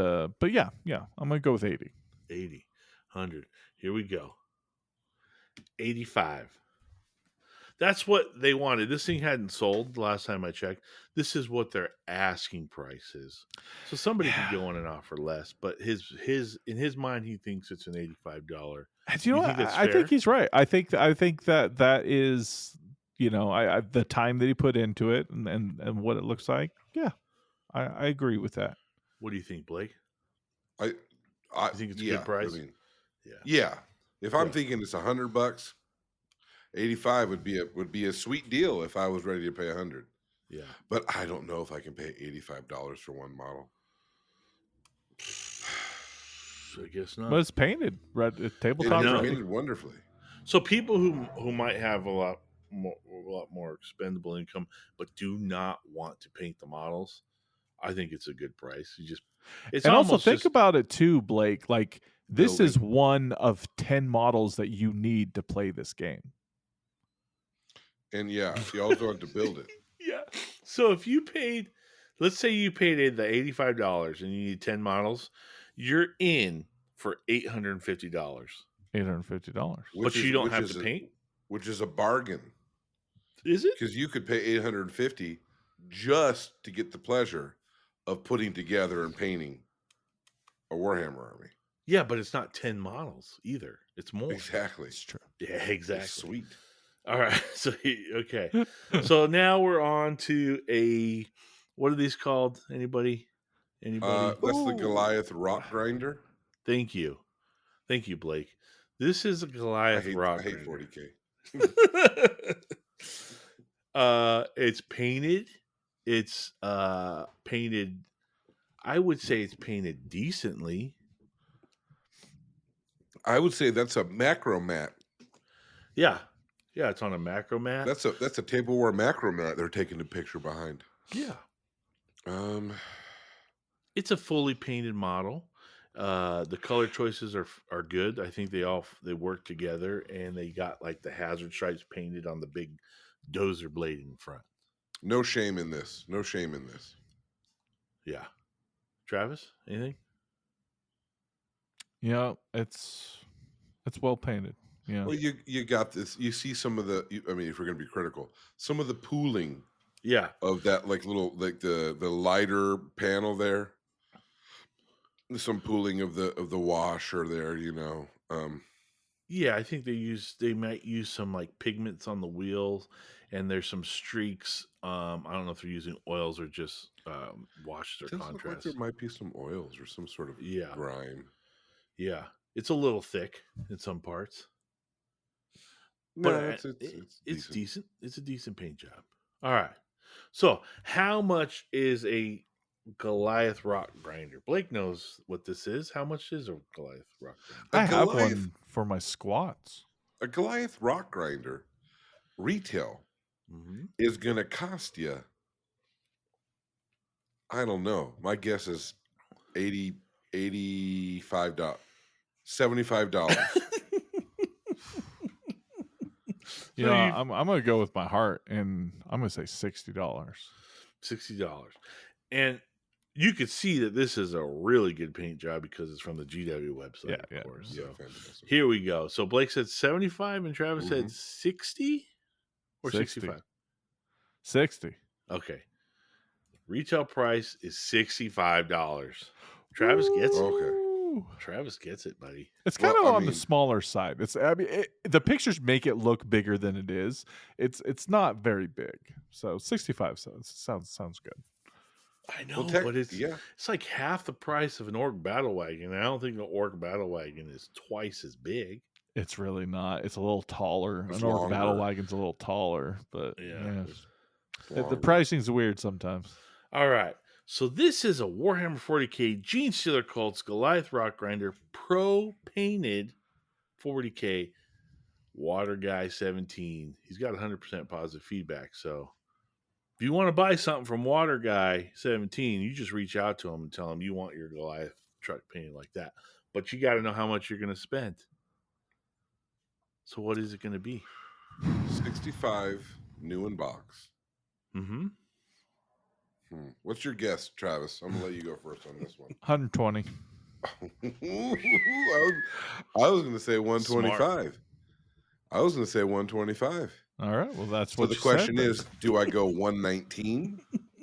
yeah, I'm gonna go with 80. 80, 100. Here we go. 85. That's what they wanted. This thing hadn't sold the last time I checked. This is what their asking price is. So somebody could go on and offer less, but in his mind he thinks it's an $85. And you know You what? think that's I think fair? he's right. I think that is, I the time that he put into it and what it looks like. Yeah, I agree with that. What do you think, Blake? I You think it's a yeah, good price? I mean, Yeah. yeah. If I'm Yeah. thinking it's $100, 85 would be a sweet deal if I was ready to pay 100. Yeah. But I don't know if I can pay $85 for one model. I guess not. But it's painted red tabletop. know. It's ready. painted wonderfully. So people who might have a lot more expendable income but do not want to paint the models, I think it's a good price. It's And also almost think just- about it too, Blake. Like this Building. is one of 10 models that you need to play this game. And yeah, you also have to build it. Yeah. So if you paid, let's say you paid the $85 and you need 10 models, you're in for $850. $850. But you don't which have is to a- paint? which is a bargain Is it? because you could pay $850 just to get the pleasure of putting together and painting a Warhammer army. Yeah, but it's not 10 models either. It's more. Exactly. It's true. Yeah, It's exactly. sweet. All right. So okay. So now we're on to what are these called? Anybody? That's the Ooh. Goliath rock grinder. Thank you, Blake. This is a I Goliath hate, rock. I hate grinder. 40K. It's painted. It's painted. I would say it's painted decently. I would say that's a macro mat. Yeah. Yeah, it's on a macro mat. That's a tableware macro mat they're taking the picture behind. Yeah. Um, It's a fully painted model. The color choices are good. I think they work together, and they got like the hazard stripes painted on the big dozer blade in front. no shame in this. No shame in this. Yeah. Travis, anything? Yeah, it's well painted. Yeah. Well, you got this. You see some of the. I mean, if we're going to be critical, some of the pooling Yeah. of that like the lighter panel there. Some pooling of the washer there. Yeah, I think they might use some like pigments on the wheels, and there's some streaks. I don't know if they're using oils or just washes or It does look like contrast. there might be some oils or some sort of grime. Yeah, it's a little thick in some parts, No, but it's decent. decent. It's a decent paint job. All right. So, how much is a Goliath rock grinder? Blake knows what this is. How much is a Goliath rock grinder? I have Goliath- one for my squats. A Goliath rock grinder retail Mm-hmm. is going to cost you, I don't know. My guess is $85, $75. Yeah, I'm gonna go with my heart, and I'm gonna say $60. $60, and you could see that this is a really good paint job because it's from the GW website, Yeah, of course. Yeah, So fantastic. here we go. So Blake said 75, and Travis said Mhm. 60 or 60. 65. 60. Okay. Retail price is $65. Travis gets it. Okay. Ooh. Travis gets it, buddy. It's Well, kind of I on the mean- smaller side. The pictures make it look bigger than it is. It's not very big. So 65 sounds good. I know, Well, but it's yeah. like half the price of an orc battle wagon. I don't think an orc battle wagon is twice as big. It's really not. It's a little taller. It's An orc battle longer. wagon's a little taller, but Yeah. The Longer. pricing's weird sometimes. All right. So this is a Warhammer 40K Gene Stealer Cults Goliath Rock Grinder Pro Painted 40K Water Guy 17. He's got 100% positive feedback. So if you want to buy something from Water Guy 17, you just reach out to him and tell him you want your Goliath truck painted like that. But you got to know how much you're going to spend. So what is it going to be? 65 new in box. Mm-hmm. What's your guess, Travis? I'm gonna let you go first on this one. 120. I was gonna say 125. I was gonna say 125. All right. Well, that's So what the you question said, is, do I go 119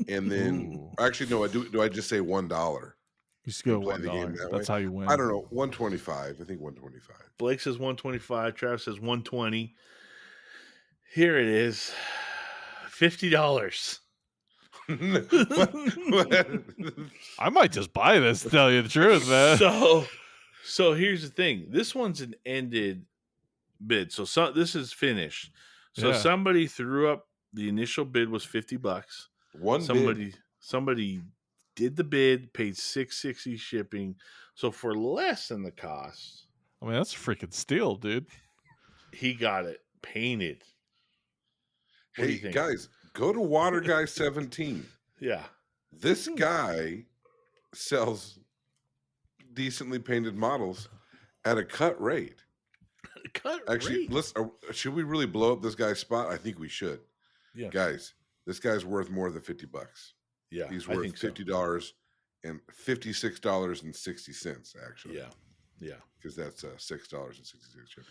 and then Ooh. actually no, do I just say $1? you just go play the game $1. that That's way? how you win. I don't know, 125. I think 125. Blake says 125. Travis says 120. Here it is. $50. I might just buy this, to tell you the truth, man. So here's the thing. This one's an ended bid. So this is finished. So Yeah. somebody threw up the initial bid was $50. Somebody did the bid, paid $660 shipping. So for less than the cost, I mean, that's a freaking steal, dude. he got it painted. What do Hey you think? guys, go to Water Guy 17. Yeah. This guy sells decently painted models at a cut rate. Cut Actually, rate. should we really blow up this guy's spot? I think we should. Yeah. Guys, this guy's worth more than $50. Yeah. He's I worth think so. $50 and $56.60 actually. Yeah. Yeah. Because that's $6.66 shipping.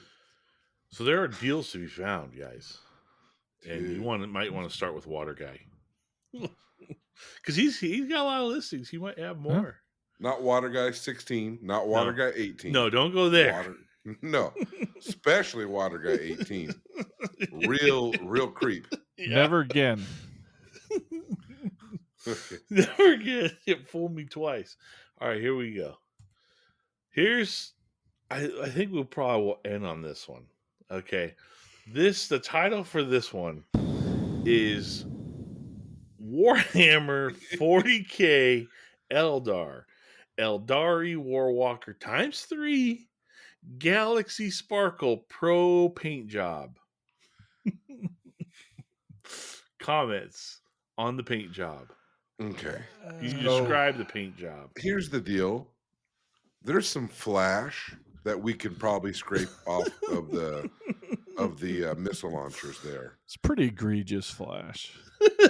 So there are deals to be found, guys. And Dude. you might want to start with Water Guy. Because he's got a lot of listings. He might have more. Not Water Guy 16, not Water No. Guy 18. No, don't go there. No, especially Water Guy 18. Real creep. Yeah. Never again. Okay. Never again. It fooled me twice. All right, here we go. I think we'll probably will end on this one. Okay. The title for this one is Warhammer 40K Eldar. Eldari Warwalker times 3 Galaxy Sparkle Pro Paint Job. Comments on the paint job. Okay. You So- describe the paint job. Here's the deal. There's some flash that we can probably scrape off of the missile launchers there. It's pretty egregious flash.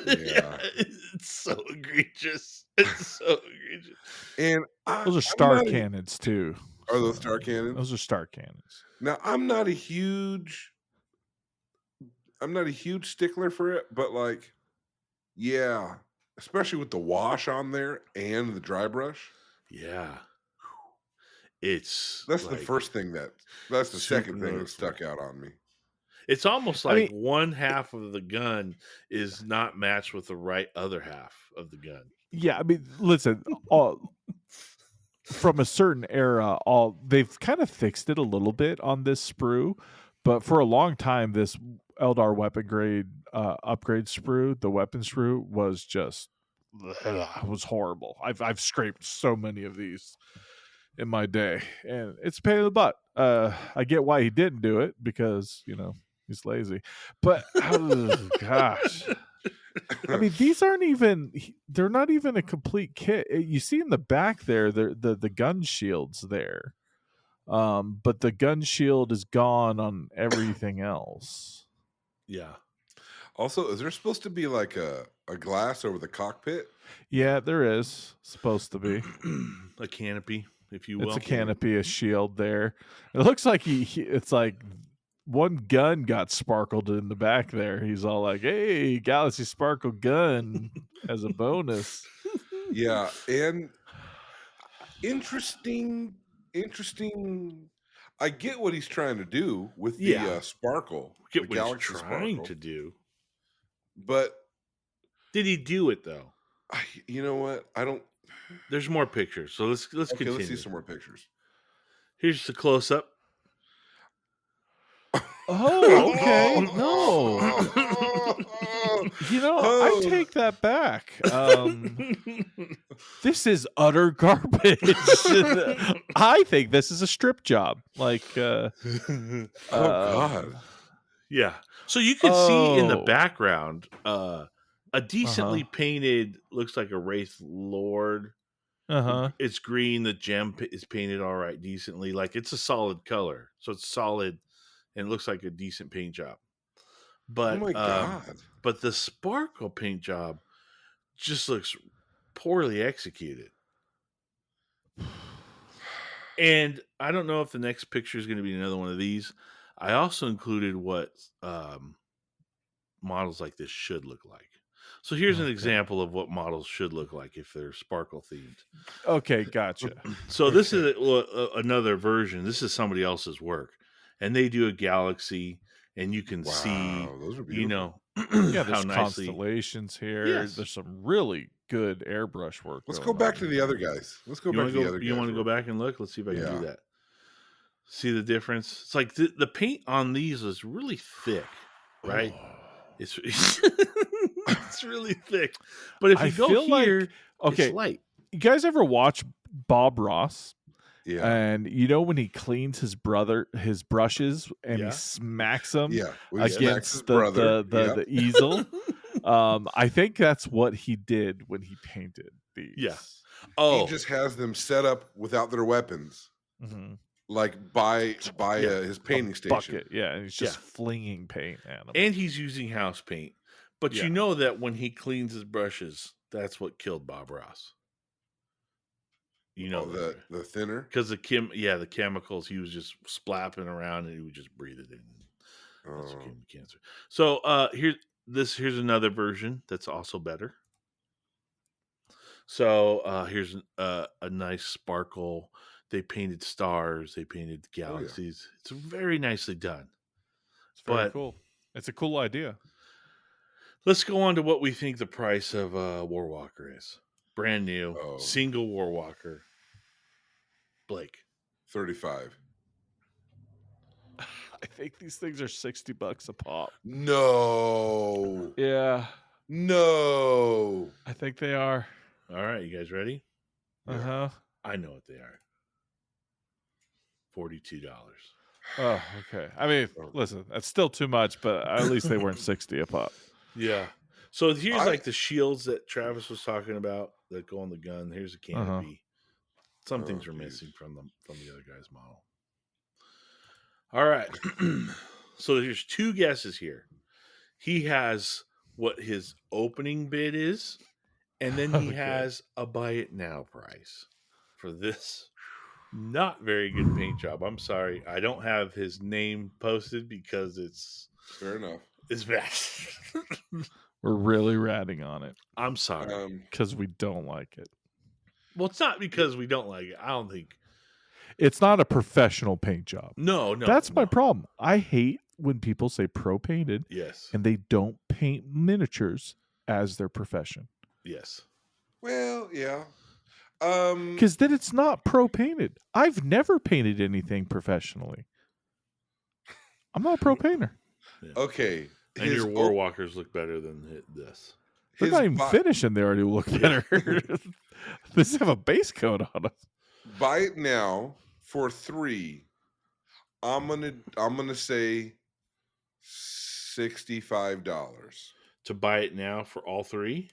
Yeah. It's so egregious. It's so egregious. And Those are I'm star not a- cannons too. Are those so- star cannons? Those are star cannons. Now, I'm not a huge stickler for it, but like, yeah, especially with the wash on there and the dry brush. Yeah. It's That's the like- first thing that's the second super thing that noticeable. stuck out on me. It's almost I like mean- one half of the gun is not matched with the right other half of the gun. Yeah, I mean, listen, from a certain era, they've kind of fixed it a little bit on this sprue, but for a long time, this Eldar weapon grade upgrade sprue, the weapon sprue, was just was horrible. I've scraped so many of these in my day, and it's a pain in the butt. I get why he didn't do it because he's lazy, but oh, gosh. I mean, these aren't even—they're not even a complete kit. You see in the back there, the gun shield's there, but the gun shield is gone on everything else. Yeah. Also, is there supposed to be like a glass over the cockpit? Yeah, there is supposed to be. A canopy, if you will. It's a canopy, a shield there. It looks like it's like one gun got sparkled in the back there. He's all like, "Hey, Galaxy Sparkle gun as a bonus." Yeah, and interesting. I get what he's trying to do with the Yeah. sparkle, Get the what he's Galaxy trying Sparkle, to do. but Did he do it though? you know what? I don't. There's more pictures, so let's Okay, continue. let's see some more pictures. Here's the close up. Oh, okay. No. I Oh. take that back. This is utter garbage. I think this is a strip job. Like, Oh God! Yeah. So you can see in the Oh. background a decently painted, looks like a Wraith Lord. uh-huh. It's green. The gem is painted all right, decently. Like it's a solid color, so it's solid and it looks like a decent paint job. But Oh my God! but the sparkle paint job just looks poorly executed. And I don't know if the next picture is going to be another one of these. I also included what models like this should look like. So here's an example of what models should look like if they're sparkle themed. Okay, gotcha. So this is another version. This is somebody else's work, and they do a galaxy, and you can see, Wow, those are beautiful. you know, Yeah, how there's nicely. constellations here. Yes. There's some really good airbrush work. Let's go going back on to here. the other guys. Let's go You back want to to the go? other guys. You want to go real- back and look? Let's see if I can Yeah. do that. See the difference? It's like the paint on these is really thick, right? It's it's really thick. But if I you go feel like- here, Okay, it's light. you guys ever watch Bob Ross? Yeah, And when he cleans his brushes and Yeah. he smacks them yeah. When he smacks his against brother. the easel. I think that's what he did when he painted these. He Oh, just has them set up without their weapons, Mhm. like by his painting A station. bucket, yeah, and he's just flinging paint at them. and he's using house paint. But Yeah. you know that when he cleans his brushes, that's what killed Bob Ross. You know Oh, the thinner. because the chemicals, he was just splapping around and he would just breathe it in. That's what Oh. gave him cancer. So here's another version that's also better. So here's a nice sparkle. They painted stars. They painted galaxies. It's very nicely done. It's very but- cool. It's a cool idea. Let's go on to what we think the price of Warwalker is. Brand new, Oh. single Warwalker. Blake. 35. I think these things are $60 a pop. No. Yeah, No. I think they are. All right, you guys ready? Uh huh. I know what they are. $42. Oh, okay. I mean, listen, that's still too much, but at least they weren't 60 a pop. Yeah. So here's I- like the shields that Travis was talking about that go on the gun. Here's a canopy. Some things were geez. missing from the other guy's model. All right. So there's two guesses here. He has what his opening bid is, and then he Okay. has a buy it now price for this not very good paint job. I'm sorry. I don't have his name posted because it's Fair enough. bad. We're really ratting on it I'm sorry. because we don't like it. Well, it's not because we don't like it. I don't think. It's not a professional paint job. No. That's my problem. I hate when people say pro painted Yes. and they don't paint miniatures as their profession. Yes. Well, yeah. Because then it's not pro painted. I've never painted anything professionally. I'm not a pro painter. Okay. And your Warwalkers look better than this. They're not even finished and they already look better. They just have a base coat on us. Buy it now for $3. I'm gonna say $65. To buy it now for all three?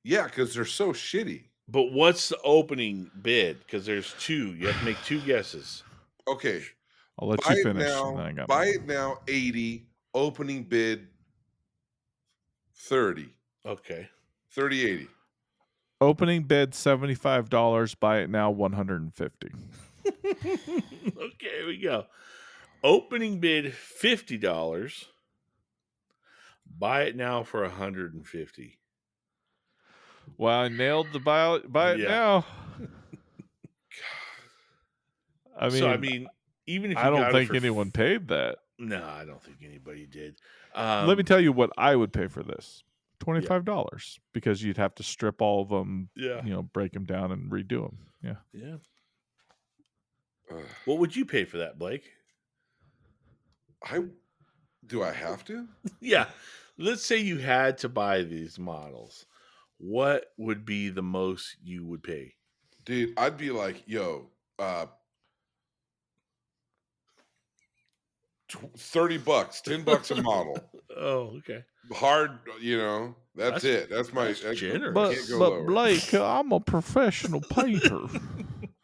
Yeah, because they're so shitty. But what's the opening bid? Because there's two. You have to make two guesses. Okay. I'll let Buy you it finish. now. And then I got Buy mine. it now. 80. Opening bid 30. Okay. 30, 80. Opening bid $75. Buy it now $150. Okay, here we go. Opening bid $50. Buy it now for $150. Well, I nailed the buy it Yeah. now. I mean, even if you I don't got think it for anyone paid that. No, I don't think anybody did. Let me tell you what I would pay for this. $25 because you'd have to strip all of them, Yeah. break them down and redo them. Yeah. Yeah. What would you pay for that, Blake? Do I have to? Yeah. Let's say you had to buy these models. What would be the most you would pay? Dude, I'd be like, yo, $30, $10 a model. Oh, okay. Hard, that's it. That's generous. Can't go But lower. Blake, I'm a professional painter,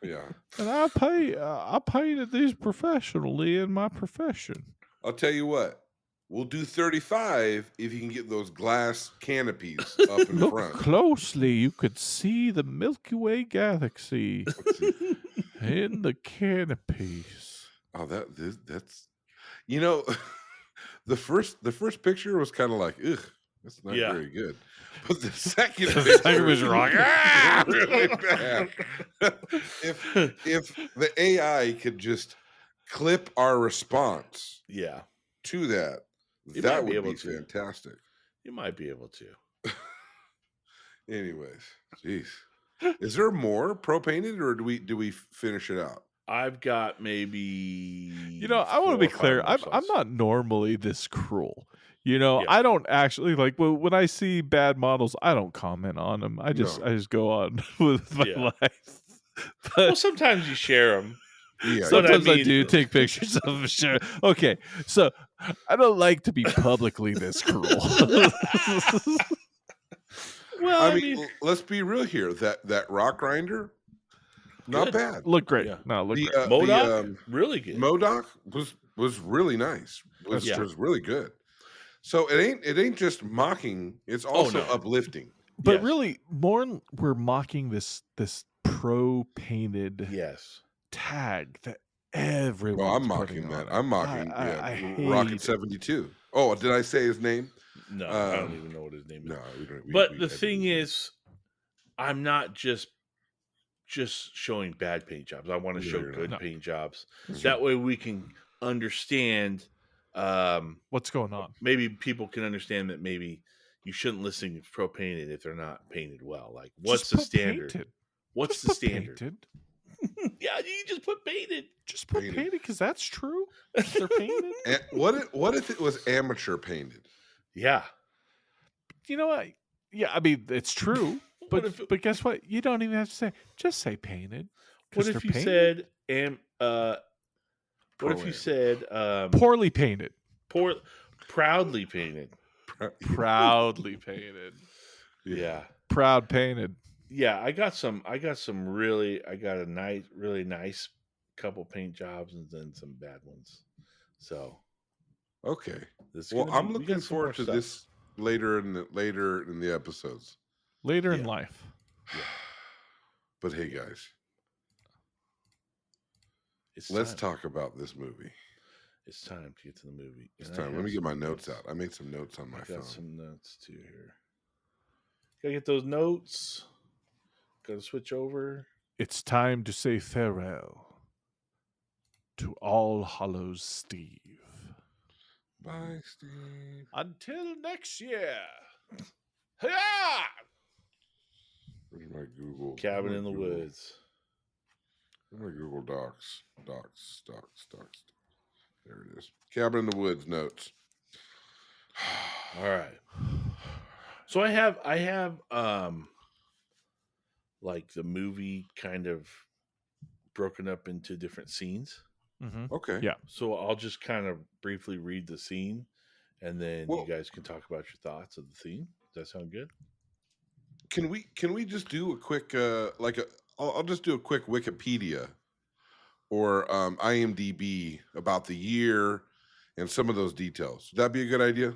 Yeah. and I painted these professionally in my profession. I'll tell you what. We'll do 35 if you can get those glass canopies up in Look front. closely, you could see the Milky Way galaxy in the canopies. Oh, that's the first picture was kind of like, ugh, that's not very good. But the second picture was wrong. really bad. if the AI could just clip our response to that, that would be fantastic. You might be able to. Anyways, jeez. Is there more pro painted or do we finish it out? I've got maybe. I want to be clear. I'm not normally this cruel. I don't actually like when I see bad models. I don't comment on them. I just go on with my life. Well, sometimes you share them. Yeah, sometimes I do take pictures of them. Sure. Okay, so I don't like to be publicly this cruel. Well, I mean, let's be real here. That rock grinder, not bad. Look great. Yeah. No, look great. MODOK, really good. MODOK was really nice. Was really good. So it ain't just mocking; it's also uplifting. But really, more we're mocking this pro painted tag that everyone. Well, I'm mocking that. I'm mocking Rocket 72. Oh, did I say his name? No, I don't even know what his name is. No, but the thing is, I'm not just showing bad paint jobs. I want to show good paint jobs. That way we can understand what's going on. Maybe people can understand that maybe you shouldn't listen to pro painted if they're not painted well. Like, what's the standard? Painted. What's the standard? Painted. Yeah, you just put painted. Just put Painted. painted because that's true. They're painted. What if it was amateur painted? Yeah. You know what? Yeah, I mean it's true. What But if guess what? You don't even have to say. Just say painted. what 'Cause if they're you painted. said what if you Pro-am. said Poorly painted? proudly painted? Proudly painted. Yeah. Proud painted. Yeah, I got a nice really nice couple paint jobs and then some bad ones. So Okay. this Well, I'm we looking got some more forward to stuff. this later in the episodes. Later in Yeah. life. But hey, guys, It's let's time. talk about this movie. It's time to get to the movie. It's And I time. Let have me get some my notes out. I made some notes on my I phone. got some notes too here. Gotta get those notes. Gotta switch over. It's time to say farewell to All Hallows Steve. Bye, Steve. Until next year. Yeah. Where's my Google? Cabin where's in my the Google- Woods. Where's my Google Docs? Docs. There it is. Cabin in the Woods notes. All right. So I have like the movie kind of broken up into different scenes. Mm-hmm. Okay. Yeah. So I'll just kind of briefly read the scene and then Well- you guys can talk about your thoughts of the theme. Does that sound good? Can we just do a quick I'll just do a quick Wikipedia or IMDb about the year and some of those details. Would that be a good idea?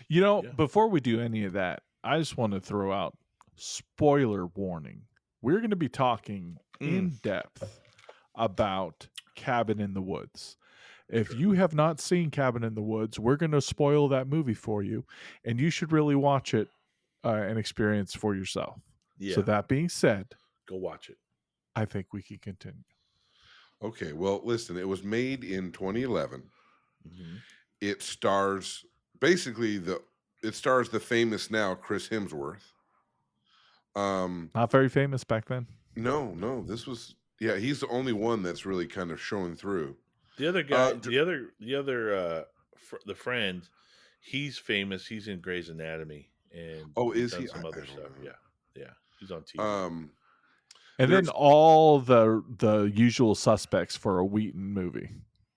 You know, Yeah. before we do any of that, I just want to throw out spoiler warning. We're going to be talking in depth about Cabin in the Woods. If you have not seen Cabin in the Woods, we're going to spoil that movie for you, and you should really watch it and experience for yourself. Yeah. So that being said, Go watch it. I think we can continue. Okay. Well, listen, it was made in 2011. Mm-hmm. It stars the famous now Chris Hemsworth. Not very famous back then. No, this was he's the only one that's really kind of showing through. The other guy, dr- the friend, he's famous. He's in Grey's Anatomy and Oh, he's is done he? some I other don't stuff. know. Yeah, he's on TV. And There's- then all the usual suspects for a Wheaton movie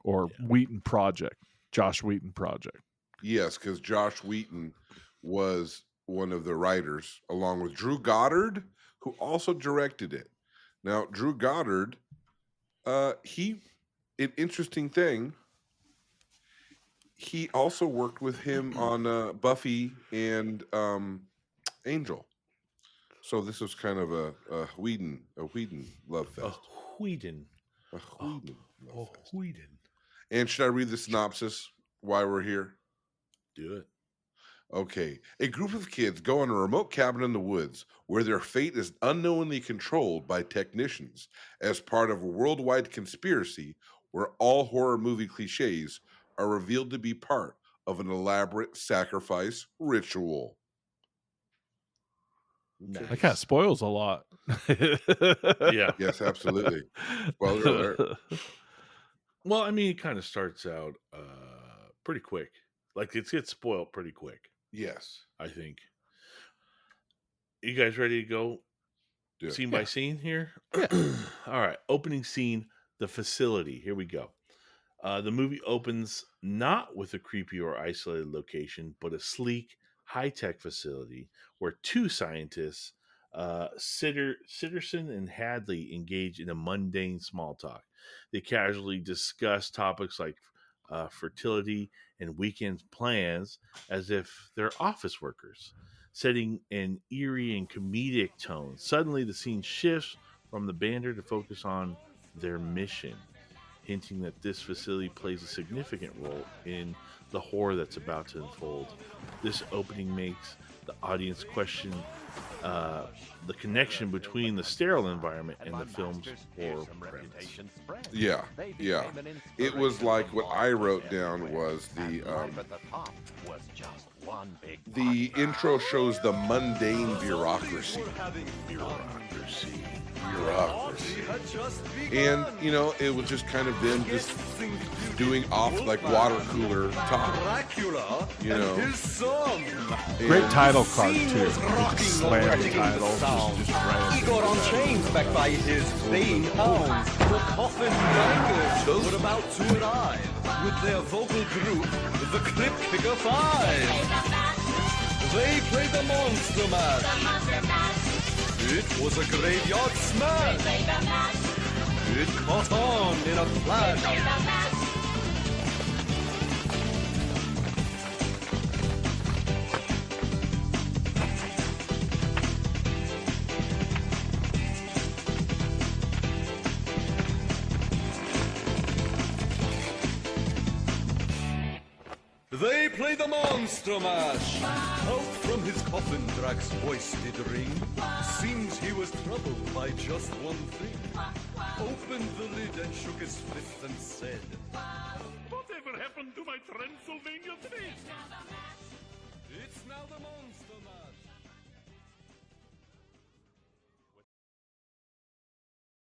or Wheaton project, Josh Wheaton project. Yes, because Josh Wheaton was one of the writers, along with Drew Goddard, who also directed it. Now, Drew Goddard, an interesting thing, he also worked with him on Buffy and Angel. So this was kind of a Whedon love fest. Whedon. A Whedon love fest. Whedon. And should I read the synopsis while we're here? Do it. Okay. A group of kids go on a remote cabin in the woods where their fate is unknowingly controlled by technicians as part of a worldwide conspiracy where all horror movie cliches are revealed to be part of an elaborate sacrifice ritual. Nice. That kind of spoils a lot. Yeah. Yes, absolutely. Spoiler alert. Well, I mean, it kind of starts out pretty quick. Like it gets spoiled pretty quick. Yes. I think. You guys ready to go Do it. scene by scene here? Yeah. All right. Opening scene, the facility. Here we go. The movie opens not with a creepy or isolated location, but a sleek, high-tech facility where two scientists, Sitterson and Hadley, engage in a mundane small talk. They casually discuss topics like fertility and weekend plans as if they're office workers, setting an eerie and comedic tone. Suddenly, the scene shifts from the banter to focus on their mission, hinting that this facility plays a significant role in the horror that's about to unfold. This opening makes the audience question the connection between the sterile environment and the film's horror premise. Yeah, yeah. It was like what I wrote down was the intro shows the mundane bureaucracy. And, you know, it was just kind of them just doing off like water cooler talk. You know. Great title card, too. Slam title. Igor on chains backed by his vain hounds. The coffin bangers were about to arrive with their vocal group, the Clip Picker 5. They played the Monster Mash. It was a graveyard smash. It caught on in a flash. They play the Monster Mash. Out from his coffin, Drax's voice did ring. Seems he was troubled by just one thing. Opened the lid and shook his fist and said, "Whatever happened to my Transylvania trees?" It's now the Monster Mash.